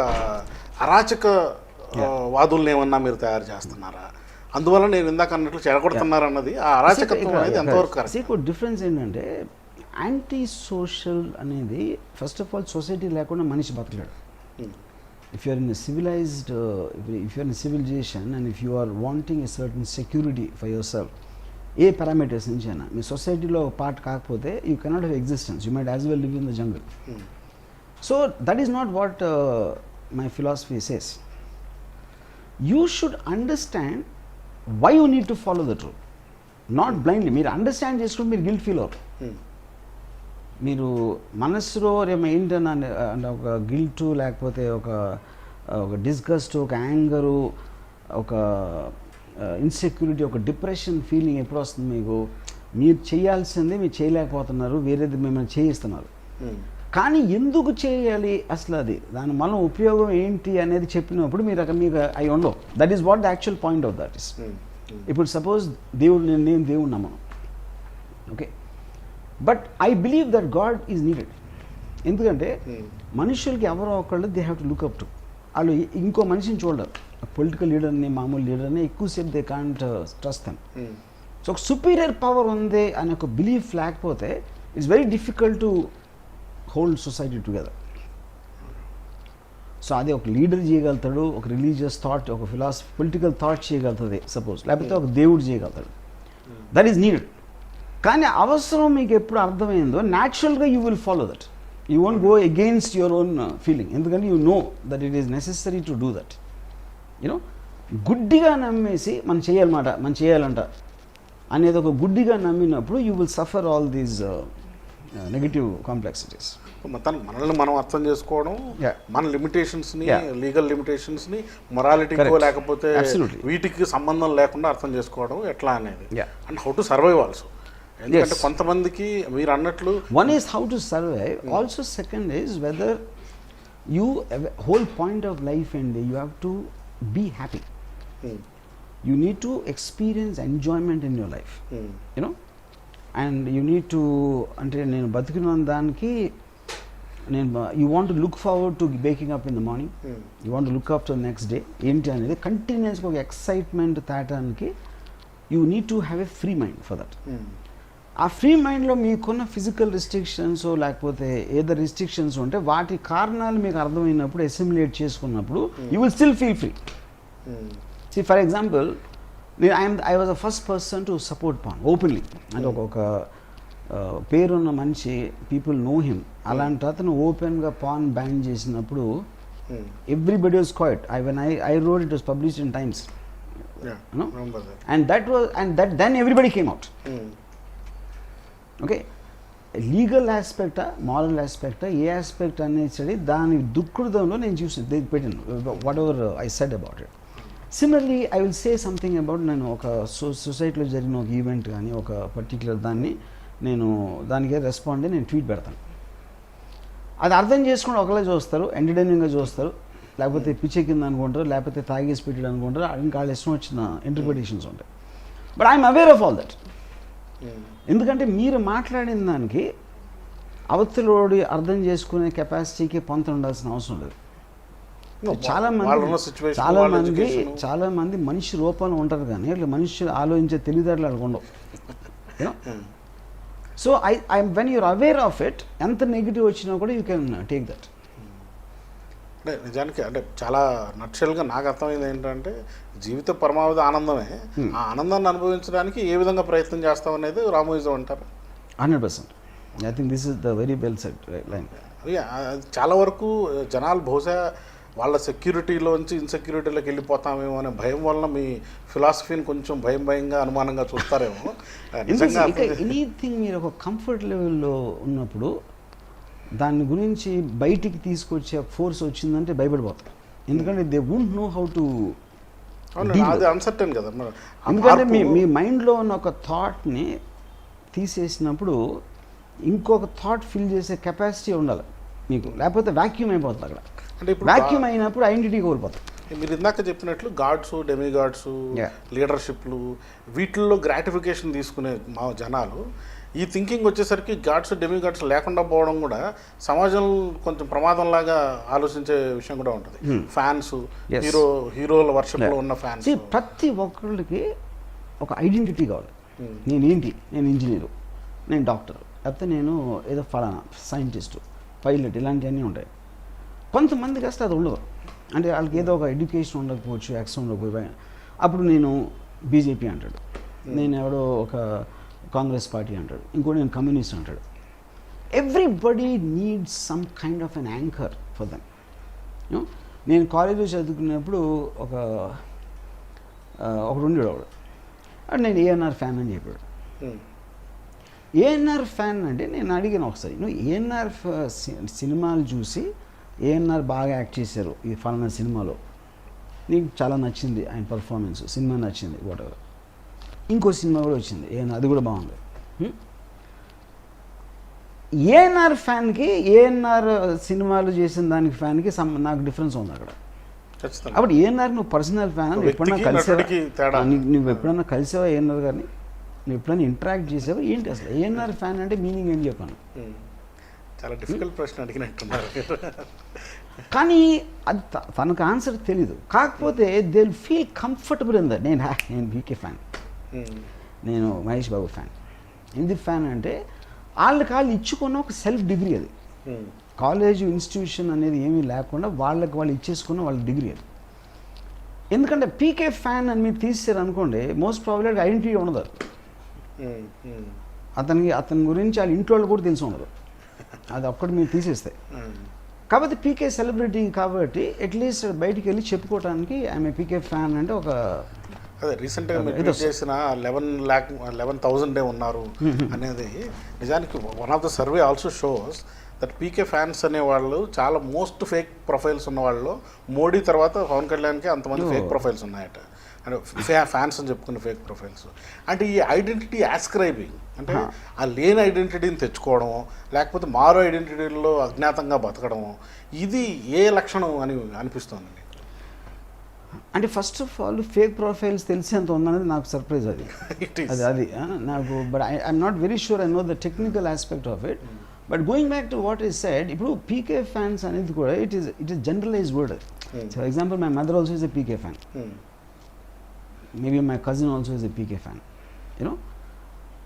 S1: అరాచక వాదుల్ని ఏమన్నా మీరు తయారు చేస్తున్నారా, అందువల్ల నేను ఇందాక అన్నట్లు చెడగొడుతున్నారు అన్నది ఆ అరాచకత్వం అనేది ఎంతవరకు కరెక్ట్?
S2: డిఫరెన్స్ ఏంటంటే యాంటీ సోషల్ అనేది ఫస్ట్ ఆఫ్ ఆల్ సొసైటీ లేకుండా మనిషి బతకలేడు. If you are in a civilised, if you are in civilisation and if you are wanting a certain security for yourself, ఏ పారామీటర్స్ నుంచి అయినా మీ సొసైటీలో పార్ట్ కాకపోతే you cannot have existence, you might as well live in the jungle. So that is not what my philosophy says. You should understand why you need to follow the truth, not blindly. మీరు understand చేసుకుంటే మీరు guilt feel అవుతారు. మీరు మనస్సులో ఏంటన్నా అంటే ఒక guilt, లేకపోతే ఒక డిస్గస్ట్, ఒక యాంగరు, ఒక ఇన్సెక్యూరిటీ, ఒక డిప్రెషన్ ఫీలింగ్ ఎప్పుడు వస్తుంది మీకు? మీరు చేయాల్సిందే మీరు చేయలేకపోతున్నారు, వేరేది మిమ్మల్ని చేయిస్తున్నారు. కానీ ఎందుకు చేయాలి అసలు, అది దాని మనం ఉపయోగం ఏంటి అనేది చెప్పినప్పుడు మీరు అక్కడ మీకు అవి ఉండవు. That is what the actual point of that is. ఇప్పుడు సపోజ్ దేవుడు, నేను దేవుడు నమ్మను, okay, but I believe that God is needed. ఎందుకంటే మనుషులకి ఎవరో ఒకళ్ళు they have to look up to. వాళ్ళు ఇంకో మనిషిని చూడరు, పొలిటికల్ లీడర్ని, మామూలు లీడర్ని ఎక్కువసేపు they can't trust them. So ఒక సుపీరియర్ పవర్ ఉంది అనే ఒక బిలీఫ్ లేకపోతే it's very difficult to hold society together. So అది ఒక లీడర్ చేయగలుగుతాడు, ఒక రిలీజియస్ థాట్, ఒక ఫిలాసఫీ, పొలిటికల్ థాట్ చేయగలుగుతుంది సపోజ్, లేకపోతే ఒక దేవుడు చేయగలుగుతాడు. That is needed. కానీ అవసరం మీకు ఎప్పుడు అర్థమైందో న్యాచురల్గా you will follow that. You won't go against your own feeling, ఎందుకంటే you know that it is necessary to do that. You know, గుడ్డిగా నమ్మేసి మనం చేయాలన్నమాట, మనం చేయాలంట అనేది ఒక గుడ్డిగా నమ్మినప్పుడు you will suffer all these negative complexities.
S1: మనల్ని మనం అర్థం చేసుకోవడం, మన లిమిటేషన్స్ని, లీగల్ లిమిటేషన్స్ని, మొరాలిటీకో లేకపోతే వీటికి సంబంధం లేకుండా అర్థం చేసుకోవడం ఎట్లా అనేది, and how to survive also. ఎందుకంటే కొంతమందికి మీరు అన్నట్లు
S2: one is how to survive, also second is whether you whole point of life and you have to be happy. You need to experience enjoyment in your life, you know, and you need to, అంటే నేను బతికిన దానికి నేను you want to look forward to waking up in the morning, you want to look up to next day ఏంటి అనేది కంటిన్యూస్గా ఒక excitement తేటానికి you need to have a free mind for that. ఆ ఫ్రీ మైండ్లో మీకున్న ఫిజికల్ రిస్ట్రిక్షన్స్ లేకపోతే ఏదో రిస్ట్రిక్షన్స్ ఉంటే వాటి కారణాలు మీకు అర్థమైనప్పుడు, అసిమిలేట్ చేసుకున్నప్పుడు you will still feel free. See for example, I was the first person to support పాన్ ఓపెన్లీ. అంటే ఒక పేరున్న మనిషి, పీపుల్ నో హిమ్, అలాంటి అతను ఓపెన్గా పాన్ బ్యాన్ చేసినప్పుడు everybody was quite. I wrote it was published in Times, you know, and that then everybody came out. Okay, legal ఆస్పెక్టా, మారల్ ఆస్పెక్టా, ఏ ఆస్పెక్ట్ అనేది దాని దుక్కుడుదంలో నేను చూసి పెట్టాను whatever I said about it. Similarly I will say something about, నేను ఒక సొసైటీలో జరిగిన ఒక ఈవెంట్ కానీ ఒక పర్టికులర్ దాన్ని నేను దానికి రెస్పాండ్ నేను ట్వీట్ పెడతాను. అది అర్థం చేసుకుని ఒకళ్ళే చూస్తారు, ఎంటర్టైనింగ్గా చూస్తారు, లేకపోతే పిచ్చే కింద అనుకుంటారు, లేకపోతే తాగేసి పెట్టాడు అనుకుంటారు. ఇంకా వాళ్ళ ఇష్టం వచ్చిన ఇంటర్ప్రిటేషన్స్ ఉంటాయి. But I'm aware of all that. ఎందుకంటే మీరు మాట్లాడిన దానికి అవతలోడి అర్థం చేసుకునే కెపాసిటీకి పొంత ఉండాల్సిన అవసరం లేదు. చాలా మంది మనిషి రూపంలో ఉంటారు కానీ ఇట్లా మనిషి ఆలోచించే తెలివితేటలు వాళ్ళకు ఉండవు. So when you're aware of it, ఎంత నెగిటివ్ వచ్చినా కూడా యూ కెన్ టేక్ దట్.
S1: అంటే నిజానికి అంటే చాలా నక్షల్గా నాకు అర్థమైంది ఏంటంటే జీవిత పరమావధి ఆనందమే. ఆ ఆనందాన్ని అనుభవించడానికి ఏ విధంగా ప్రయత్నం చేస్తాం అనేది రామోయిజం అంటారు.
S2: 100%. I think this is the very well said line.
S1: చాలా వరకు జనాలు బహుశా వాళ్ళ సెక్యూరిటీలోంచి ఇన్సెక్యూరిటీలోకి వెళ్ళిపోతామేమో అనే భయం వలన మీ ఫిలాసఫీని కొంచెం భయంగా అనుమానంగా చూస్తారేమో. నిజంగా
S2: ఎనీథింగ్ మీరు ఒక కంఫర్ట్ లెవెల్లో ఉన్నప్పుడు దాని గురించి బయటికి తీసుకొచ్చే ఫోర్స్ వచ్చిందంటే భయపడిపోతారు. ఎందుకంటే they won't know how to,
S1: అది అన్సర్టెన్ కదా.
S2: ఎందుకంటే మీ మైండ్లో ఉన్న ఒక థాట్ని తీసేసినప్పుడు ఇంకొక థాట్ ఫిల్ చేసే కెపాసిటీ ఉండాలి మీకు, లేకపోతే వాక్యూమ్ అయిపోతుంది అక్కడ. అంటే ఇప్పుడు వాక్యూమ్ అయినప్పుడు ఐడెంటిటీ కోల్పోతాం.
S1: మీరు ఇందాక చెప్పినట్లు గాడ్స్, డెమి గాడ్స్, లీడర్షిప్లు, వీటిల్లో గ్రాటిఫికేషన్ తీసుకునే మా జనాలు ఈ థింకింగ్ వచ్చేసరికి గాడ్స్, డెమి గాడ్స్ లేకుండా పోవడం కూడా సమాజం కొంచెం ప్రమాదంలాగా ఆలోచించే విషయం కూడా ఉంటుంది. ఫ్యాన్స్, హీరోల వర్షంలో ఉన్న ఫ్యాన్స్,
S2: ప్రతి ఒక్కరికి ఒక ఐడెంటిటీ కావాలి. నేనేంటి, నేను ఇంజనీరు, నేను డాక్టర్, లేకపోతే నేను ఏదో ఫలానా సైంటిస్టు, పైలట్, ఇలాంటివన్నీ ఉంటాయి. కొంతమందికి అసలు అది ఉండదు. అంటే వాళ్ళకి ఏదో ఒక ఎడ్యుకేషన్ ఉండకపోవచ్చు, యాక్సెస్ ఉండకపోయి అప్పుడు నేను బీజేపీ అంటాడు, నేను ఎవడో ఒక కాంగ్రెస్ పార్టీ అంటాడు, ఇంకోటి నేను కమ్యూనిస్ట్ అంటాడు. Everybody needs some kind of an anchor for them. నేను కాలేజీలో చదువుకున్నప్పుడు ఒకడు ఉండేవాడు, అంటే నేను ఏఎన్ఆర్ ఫ్యాన్ అని చెప్పాడు. ఏఎన్ఆర్ ఫ్యాన్ అంటే నేను అడిగాను ఒకసారి, నువ్వు ఏఎన్ఆర్ సినిమాలు చూసి ఏఎన్ఆర్ బాగా యాక్ట్ చేశారు ఈ ఫలానా సినిమాలో, నీకు చాలా నచ్చింది ఆయన పర్ఫార్మెన్స్, సినిమా నచ్చింది, వాటెవర్. ఇంకో సినిమా కూడా వచ్చింది ఏఎన్ఆర్, అది కూడా బాగుంది. ఏఎన్ఆర్ ఫ్యాన్కి ఏఎన్ఆర్ సినిమాలు చేసిన దానికి ఫ్యాన్కి నాకు డిఫరెన్స్ ఉంది అక్కడ. అప్పుడు ఏఎన్ఆర్ నువ్వు పర్సనల్ ఫ్యాన్, నువ్వు ఎప్పుడైనా కలిసావా, నువ్వు ఎప్పుడైనా కలిసావా ఏఎన్ఆర్ గారిని, నువ్వు ఎప్పుడైనా ఇంటరాక్ట్ చేసావా ఏంటి అసలు ఏఎన్ఆర్ ఫ్యాన్ అంటే మీనింగ్ ఏం చెప్పాను.
S1: చాలా డిఫికల్ట్ ప్రశ్న అడిగినట్టున్నారు.
S2: కానీ అది తనకు ఆన్సర్ తెలీదు. కాకపోతే they will feel comfortable in that. నేను బీకే ఫ్యాన్, నేను మహేష్ బాబు ఫ్యాన్. ఎందుకు ఫ్యాన్ అంటే వాళ్ళు ఇచ్చుకున్న ఒక సెల్ఫ్ డిగ్రీ అది. కాలేజ్ ఇన్స్టిట్యూషన్ అనేది ఏమీ లేకుండా వాళ్ళకి వాళ్ళు ఇచ్చేసుకున్న వాళ్ళ డిగ్రీ అది. ఎందుకంటే పీకే ఫ్యాన్ అని మీరు తీసేసారు అనుకోండి, మోస్ట్ ప్రాబబ్లీ ఐడెంటిటీ ఉండదు. అతని గురించి వాళ్ళ ఇంట్లో వాళ్ళు కూడా తెలిసి ఉండదు, అది ఒక్కటి మీరు తీసేస్తే. కాబట్టి పీకే సెలబ్రిటీ కాబట్టి అట్లీస్ట్ బయటికి వెళ్ళి చెప్పుకోవడానికి ఆమె పీకే ఫ్యాన్ అంటే ఒక
S1: అదే రీసెంట్గా మీరు చేసిన 11,000 ఉన్నారు అనేది నిజానికి one of the survey also shows that PK fans అనేవాళ్ళు చాలా మోస్ట్ ఫేక్ ప్రొఫైల్స్ ఉన్న వాళ్ళు మోడీ తర్వాత పవన్ కళ్యాణ్కి అంతమంది ఫేక్ ప్రొఫైల్స్ ఉన్నాయట. అంటే ఫ్యాన్స్ అని చెప్పుకునే ఫేక్ ప్రొఫైల్స్. అంటే ఈ ఐడెంటిటీ యాస్క్రైబింగ్ అంటే ఆ లేని ఐడెంటిటీని తెచ్చుకోవడం, లేకపోతే మారో ఐడెంటిటీలో అజ్ఞాతంగా బతకడము, ఇది ఏ లక్షణం అని అనిపిస్తుంది?
S2: అంటే first of all fake profiles తెలిసేంత ఉందనేది నాకు సర్ప్రైజ్. అది నాకు, but I'm not very sure I know the technical aspect of it. But going back to what is said, ఇప్పుడు పీకే ఫ్యాన్స్ అనేది కూడా it is generalize word. For example my mother also is a PK fan, maybe my cousin also is a PK fan, you know.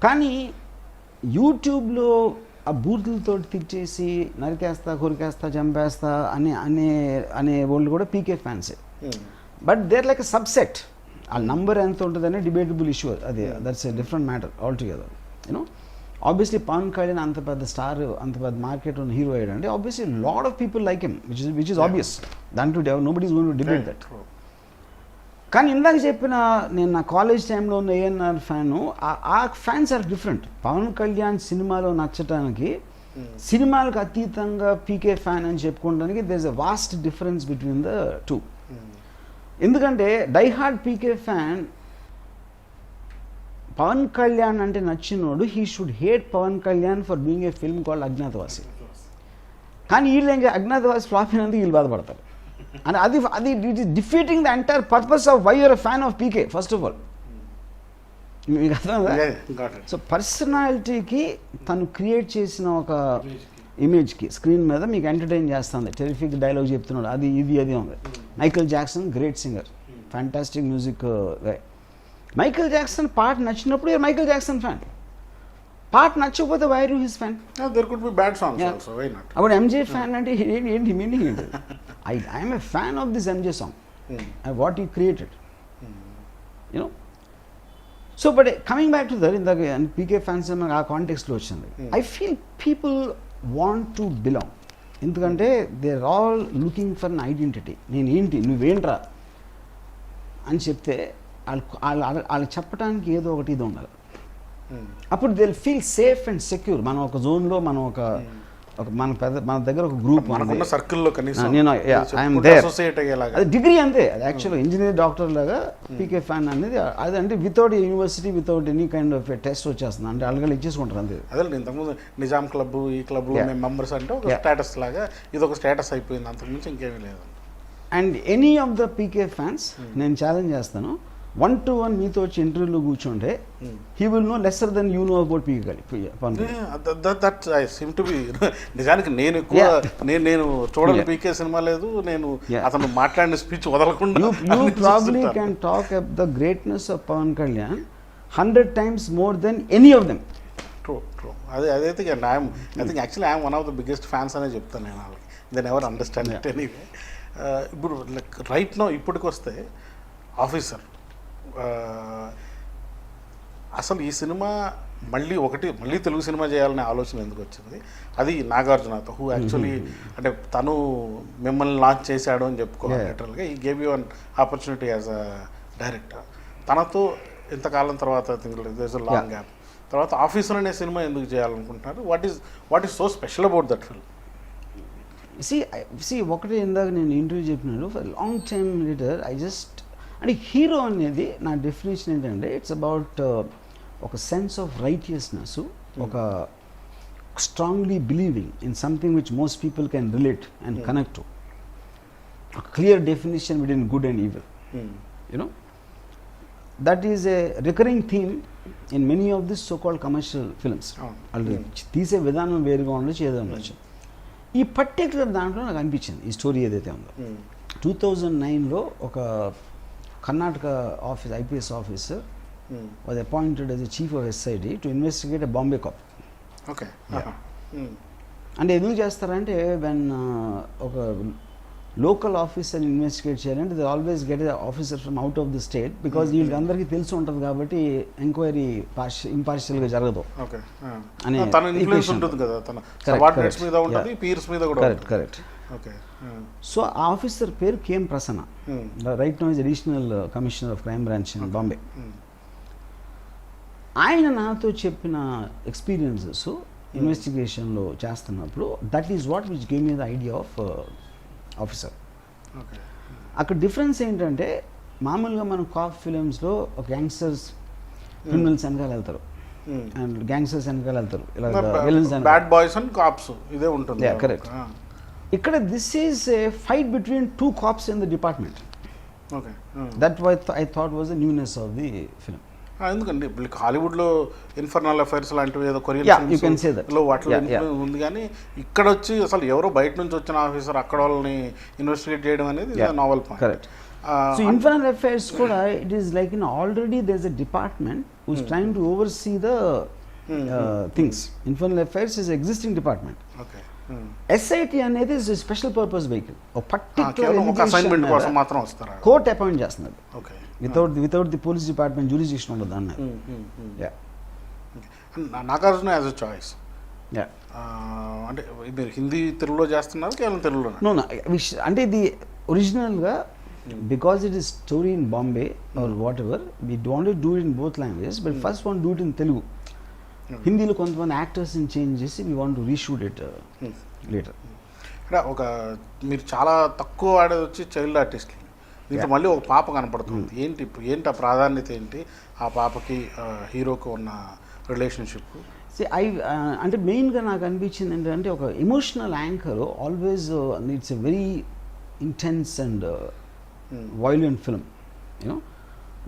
S2: కానీ యూట్యూబ్లో ఆ బూతులతో తిట్టేసి నరికేస్తా, కొరికేస్తా, చంపేస్తా అనే వాళ్ళు కూడా పీకే ఫ్యాన్సే. But there like a subset. ఆ నంబర్ ఎంత ఉంటుందనే డిబేటబుల్ ఇష్యూ అది, that's a different matter altogether. You know, obviously Pawan Kalyan అంత పెద్ద స్టార్, అంత పెద్ద మార్కెట్ ఉన్న హీరో అయ్యాడు అంటే obviously lot of people like him, which is obvious. దాంట్లో nobody is going to debate that. కానీ ఇందాక చెప్పిన నేను నా కాలేజ్ టైంలో ఉన్న ఏఎన్ఆర్ ఫ్యాను, ఆ fans are different. Pawan Kalyan సినిమాలో నచ్చటానికి, సినిమాలకు అతీతంగా పీకే ఫ్యాన్ అని చెప్పుకోవడానికి there is a vast difference between the two. ఎందుకంటే die hard PK fan Pawan Kalyan అంటే నచ్చినోడు he should hate Pawan Kalyan for doing a film called Agnyaathavaasi. కానీ వీళ్ళు ఇంకా అజ్ఞాతవాసి ఫ్లాప్ అయినందుకు వీళ్ళు బాధపడతారు. అండ్ అది it is defeating the entire purpose of why you're a fan of PK first of all. మీకు అర్థం. సో పర్సనాలిటీకి తను క్రియేట్ చేసిన ఒక ఇమేజ్కి స్క్రీన్ మీద మీకు ఎంటర్టైన్ చేస్తుంది, టెరిఫిక్ డైలాగ్ చెప్తున్నాడు, అది ఇది ఉంది. Michael Jackson great singer, fantastic music. Michael Jackson పాట నచ్చినప్పుడు మైకేల్ జాక్సన్ ఫ్యాన్, పాట నచ్చకపోతే why are you his fan?
S1: There could be bad songs also, why not?
S2: అప్పుడు ఎంజే ఫ్యాన్ అంటే ఏంటి మీనింగ్ ఏంటి? I'm a fan of this MJ song, what he created, you know. So but coming back to that, ఇందాక PK fans ఆ కాంటెక్స్లో వచ్చింది. I feel people want to belong, ఎందుకంటే they are all looking for an identity. నేను ఏంటి, నువ్వేంట్రా అని చెప్తే వాళ్ళు చెప్పడానికి ఏదో ఒకటి ఇది ఉండాలి. అప్పుడు they feel safe and secure. మనం ఒక జోన్లో, మనం ఒక మన దగ్గర ఒక గ్రూప్,
S1: మనకున్న సర్కిల్లో కనీసం
S2: నేను ఐఎమ్ దేర్.
S1: అసోసియేట్ అయ్యేలాగా.
S2: అది డిగ్రీ అంతే. అది యాక్చువల్గా ఇంజనీర్ డాక్టర్ లాగా పీకే ఫ్యాన్ అనేది అది అంటే without university, without any kind of test వచ్చేస్తుంది, అంటే అలగలు ఇచ్చేసుకుంటారు అంతే.
S1: అదే ఇంతకుముందు నిజాం క్లబ్, ఈ క్లబ్లో మేము మెంబర్స్ అంటే ఒక స్టేటస్ లాగా ఇది ఒక స్టేటస్ అయిపోయింది, అంతకుమించి ఇంకేమీ లేదు.
S2: And any of the PK fans నేను ఛాలెంజ్ చేస్తాను, 1-to-1 మీతో వచ్చి ఇంటర్వ్యూలో కూర్చుంటే he will know lesser than you know about PK.
S1: నిజానికి నేను ఎక్కువ నేను చూడని పీకే సినిమా లేదు, నేను అతను మాట్లాడిన స్పీచ్ వదలకుండా.
S2: You probably can talk about the greatness of Pavan Kalyan 100 times more than any of them.
S1: True. అదైతే I think actually I'm one of the biggest fans అనే చెప్తాను నేను వాళ్ళకి. Then ever understand it anyway. ఇప్పుడు లైక్ రైట్ నో ఇప్పటికి వస్తే officer, అసలు ఈ సినిమా మళ్ళీ తెలుగు సినిమా చేయాలనే ఆలోచన ఎందుకు వచ్చింది? అది నాగార్జునతో, హూ యాక్చువల్లీ అంటే తను మిమ్మల్ని లాంచ్ చేశాడు అని చెప్పుకోవాలి లిటరల్గా. He gave you an opportunity as a director. తనతో ఇంతకాలం తర్వాత లాంగ్ గ్యాప్ తర్వాత ఆఫీసర్ అనే సినిమా ఎందుకు చేయాలనుకుంటున్నారు? What is so special about that film?
S2: See ఒకటి ఇందాక నేను ఇంటర్వ్యూ చెప్పినాను, ఫర్ లాంగ్ టైమ్ లీటర్ అంటే హీరో అనేది నా డెఫినేషన్ ఏంటంటే ఇట్స్ అబౌట్ ఒక సెన్స్ ఆఫ్ రైటియస్నెస్, ఒక strongly believing in something which most people can relate and connect to, clear definition between good and evil. You know, that is a recurring theme in many of this so called commercial films. వాళ్ళు తీసే విధానం వేరుగా ఉండొచ్చు, ఏదో ఉండొచ్చు. ఈ particular దాంట్లో నాకు అనిపించింది ఈ స్టోరీ ఏదైతే ఉందో. 2009లో ఒక Karnataka IPS officer was appointed as the chief of SID to investigate a Bombay cop.
S1: Okay.
S2: అంటే ఎందుకు చేస్తారంటే వెన్ ఒక లోకల్ ఆఫీసర్ ఇన్వెస్టిగేట్ చేయాలంటే they always get officer from out of the state, because వీళ్ళకి అందరికీ తెలిసి ఉంటుంది కాబట్టి ఎంక్వైరీ ఇంపార్షియల్గా జరగదు. కరెక్ట్. సో ఆ ఆఫీసర్ పేరు KM Prasanna, right now is additional commissioner of crime branch in Bombay. ఆయన నాతో చెప్పిన ఎక్స్పీరియన్సెస్ ఇన్వెస్టిగేషన్లో చేస్తున్నప్పుడు that is what which gave me the idea of officer. అక్కడ డిఫరెన్స్ ఏంటంటే మామూలుగా మనం కాప్ ఫిలిమ్స్లో ఒక గ్యాంగ్స్టర్స్ క్రిమినల్స్ వెనకాల వెళ్తారు, అండ్ గ్యాంగ్స్టర్స్ వెనకాల వెళ్తారు, ఇలా villains and
S1: bad boys and cops ఇదే ఉంటుంది.
S2: కరెక్ట్. ఇక్కడ this is a fight between 2 cops in the department.
S1: Okay.
S2: That what I thought was the newness of the film.
S1: ఎందుకండి హాలీవుడ్లో ఇన్ఫర్నల్ అఫైర్స్ లాంటివి ఏదో కొరియన్ వాటిలో ఉంది, కానీ ఇక్కడ వచ్చి అసలు ఎవరో బయట నుంచి వచ్చిన ఆఫీసర్ అక్కడ వాళ్ళని ఇన్వెస్టిగేట్ చేయడం అనేది novel point.
S2: Correct. So internal affairs కూడా it is like already there is a department who is trying to oversee the things. Internal affairs is existing department. SIT అనేది స్పెషల్ పర్పస్ వెహికల్, ఒక particular court appoint చేస్తున్నారు, without the police department jurisdiction ఉండదు అన్నారు.
S1: Nagarjuna as a choice. అంటే మీరు హిందీ తెలుగులో చేస్తున్నారు, కేవలం తెలుగులో?
S2: అంటే ఇది ఒరిజినల్గా because it is story in Bombay or whatever, we don't do it in both languages, but first want do it in Telugu. హిందీలో కొంతమంది యాక్టర్స్ని చేంజ్ చేసి we want to reshoot it later.
S1: ఇక్కడ ఒక మీరు చాలా తక్కువ ఆడేది వచ్చి చైల్డ్ ఆర్టిస్ట్ని. దీంట్లో మళ్ళీ ఒక పాప కనపడుతుంది. ఏంటి ఆ ప్రాధాన్యత ఏంటి ఆ పాపకి హీరోకి ఉన్న రిలేషన్షిప్?
S2: అంటే మెయిన్గా నాకు అనిపించింది ఏంటంటే ఒక emotional anchor always it's a very intense and violent film you know,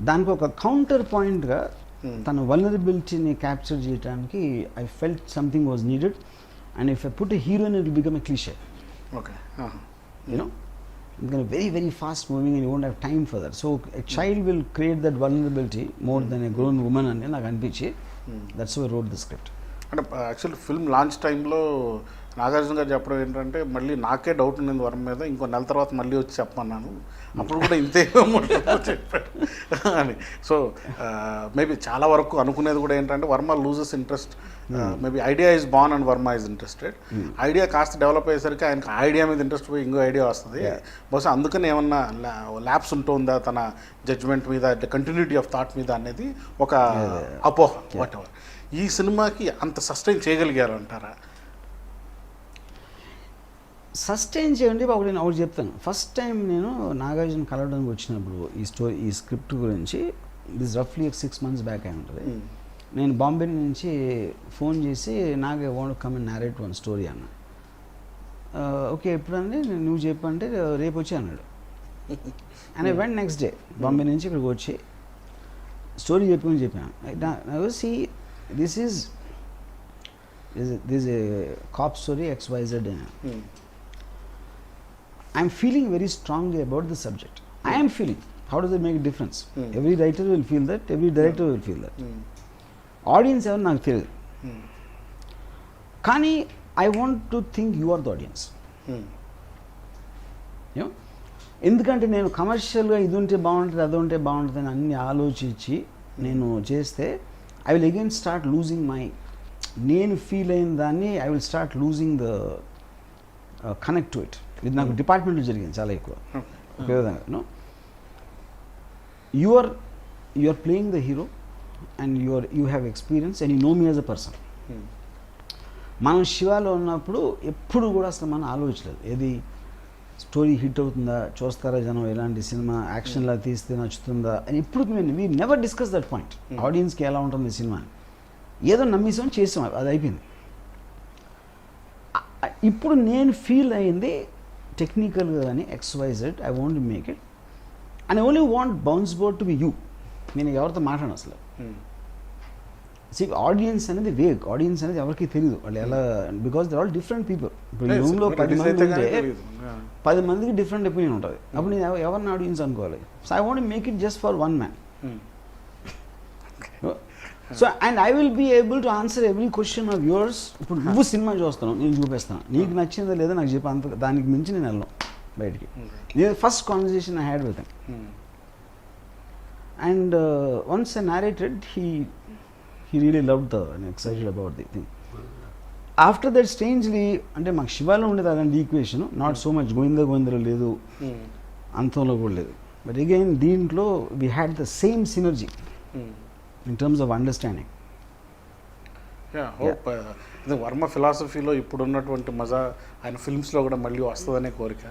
S2: దానికి ఒక కౌంటర్ పాయింట్గా తన వల్నరబిలిటీని క్యాప్చర్ చేయడానికి I felt something was needed, and if I put a heroine it will become a cliche.
S1: Okay,
S2: you know, ఎందుకంటే very very fast moving and you won't have time for that. So a child will create that vulnerability more than a grown women అని నాకు అనిపించి that's why wrote the script.
S1: అంటే actually film launch టైంలో నాగార్జున గారు చెప్పడం ఏంటంటే మళ్ళీ నాకే డౌట్ ఉంది వరం మీద, ఇంకో నెల తర్వాత మళ్ళీ వచ్చి చెప్పమన్నాను, అప్పుడు కూడా ఇంతే చెప్పారు అని. సో మేబీ చాలా వరకు అనుకునేది కూడా ఏంటంటే Varma loses interest, maybe idea is born and Varma is interested. Idea కాస్త డెవలప్ అయ్యేసరికి ఆయనకు ఐడియా మీద ఇంట్రెస్ట్ పోయి ఇంకో ఐడియా వస్తుంది. బహుశా అందుకని ఏమన్నా ల్యాబ్స్ ఉంటుందా తన జడ్జ్మెంట్ మీద, కంటిన్యూటీ ఆఫ్ థాట్ మీద అనేది ఒక అపోహ. వాట్ ఎవర్, ఈ సినిమాకి అంత సస్టైన్ చేయగలిగారు అంటారా?
S2: సస్టైన్ చేయండి ఒకటి నేను ఒకటి చెప్తాను. ఫస్ట్ టైం నేను నాగార్జున కలవడానికి వచ్చినప్పుడు ఈ స్క్రిప్ట్ గురించి దిస్ రఫ్లీ 6 months బ్యాక్ అయి ఉంటుంది. నేను బాంబే నుంచి ఫోన్ చేసి నాగే want come and narrate one story అన్న. ఓకే ఎప్పుడంటే నువ్వు చెప్పంటే రేపు వచ్చి అన్నాడు. And I went next day Bombay నుంచి ఇక్కడికి వచ్చి స్టోరీ చెప్పమని చెప్పాను. See this is a cop story XYZ. I'm feeling very strongly about the subject. I am feeling. How does it make a difference? Every writer will feel that. Every director will feel that. Audience ఎవరు నాకు తెలియదు, కానీ I want to think you are the audience. ఎందుకంటే నేను కమర్షియల్గా ఇది ఉంటే బాగుంటుంది అది ఉంటే బాగుంటుంది అని అన్ని ఆలోచించి నేను చేస్తే I will again start losing my, నేను ఫీల్ అయిన దాన్ని I will start losing the connect to it. ఇది నాకు డిపార్ట్మెంట్లో జరిగింది చాలా ఎక్కువ. ఒకే విధంగా you are playing the hero and you have experience and you know me as a person. మనం శివాలో ఉన్నప్పుడు ఎప్పుడు కూడా అసలు మనం ఆలోచించలేదు ఏది స్టోరీ హిట్ అవుతుందా, చూస్తారా జనం, ఎలాంటి సినిమా యాక్షన్లా తీస్తే నచ్చుతుందా అని ఎప్పుడు we never discuss that point. ఆడియన్స్కి ఎలా ఉంటుంది ఈ సినిమా ఏదో నమ్మేసాం చేసాం, అది అయిపోయింది. ఇప్పుడు నేను ఫీల్ అయింది టెక్నికల్గా కానీ XYZ I want make it and I only want bounce board to be you. నేను ఎవరితో మాట్లాడను అసలు. సి ఆడియన్స్ అనేది వేగ్, ఆడియన్స్ అనేది ఎవరికి తెలియదు వాళ్ళు ఎలా, because they all different people. ఇప్పుడు రూమ్లో 10 మంది ఉంటే 10 మందికి డిఫరెంట్ ఒపీనియన్ ఉంటుంది. అప్పుడు నేను ఎవరిని ఆడియన్స్ అనుకోవాలి. So I want make it just for one man. So and I will be able to answer every question of yours. ఇప్పుడు నువ్వు సినిమా చూస్తాను, నేను చూపిస్తాను, నీకు నచ్చిందా లేదా నాకు చెప్పి, అంత దానికి మించి నేను వెళ్ళను బయటికి. నేను first conversation I had with him and once I narrated he really loved the and excited about the thing. After that strangely అంటే మాకు శివాలో ఉండేది అలాంటి ఈక్వేషన్, నాట్ సో మచ్ గోవిందలో లేదు, అంతంలో కూడా లేదు. బట్ అగైన్ దీంట్లో we had the same synergy in terms of understanding.
S1: Hope ఇది వర్మ ఫిలాసఫీలో ఇప్పుడున్నటువంటి మజా ఆయన ఫిల్మ్స్లో కూడా మళ్ళీ వస్తుందనే కోరిక.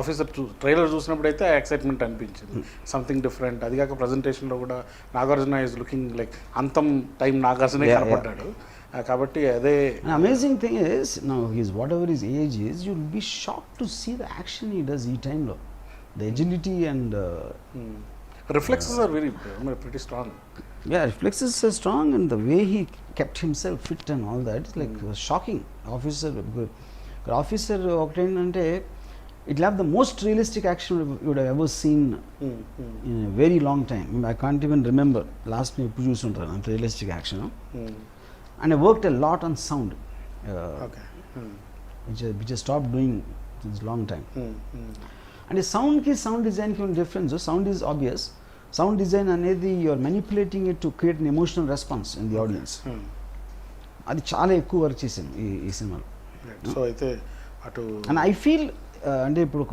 S1: ఆఫీసర్ ట్రైలర్ చూసినప్పుడైతే ఎక్సైట్మెంట్ అనిపించింది, సంథింగ్ డిఫరెంట్. అది కాక ప్రజెంటేషన్లో కూడా Nagarjuna is looking like Antham time నాగార్జునే కనపడ్డాడు. కాబట్టి అదే
S2: amazing thing is now his whatever his age is you will be shock to see the action he does ఈ టైంలో. The agility and
S1: reflexes are pretty strong.
S2: Yeah, reflexes are strong and the way he kept himself fit and all that is like shocking. Officer okatendante it will have the most realistic action you would have ever seen in a very long time. I can't even remember last time eప్పుడు చూసుంటాను అంత realistic action. And I worked a lot on sound, which I stopped doing since long time. అంటే సౌండ్కి sound డిజైన్కి ఉన్న difference. Sound is obvious, sound design అనేది you're manipulating it to create an emotional response in the audience. అది చాలా ఎక్కువ work చేసాను ఈ సినిమాలో.
S1: సో అయితే అటు
S2: అండ్ ఐ ఫీల్ అంటే ఇప్పుడు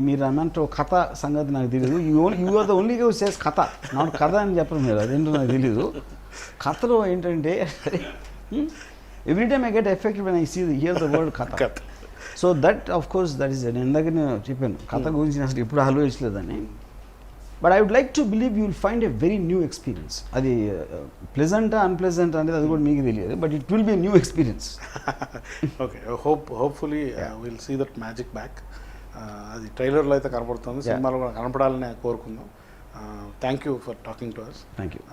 S2: మీరు అన్నట్టు కథ సంగతి నాకు తెలియదు. You are the only who says కథ, నాకు కథ అని చెప్పడం మీరు, అదేంటో నాకు తెలీదు. కథలో ఏంటంటే every time I get affected when I see hear the word katha. So that of course that is నేను ఇందాక నేను చెప్పాను కథ గురించి అసలు ఎప్పుడు ఆలోచించలేదని. But I would like to believe you will find a very new experience. అది ప్లెజెంటా అన్ప్లెజెంట్ అనేది అది కూడా మీకు తెలియదు, but it will be new experience.
S1: Okay, hopefully will see that magic back. అది ట్రైలర్లో అయితే కనపడుతుంది, సినిమాలో కూడా కనపడాలని కోరుకుందాం. Thank you for talking to us.
S2: Thank you.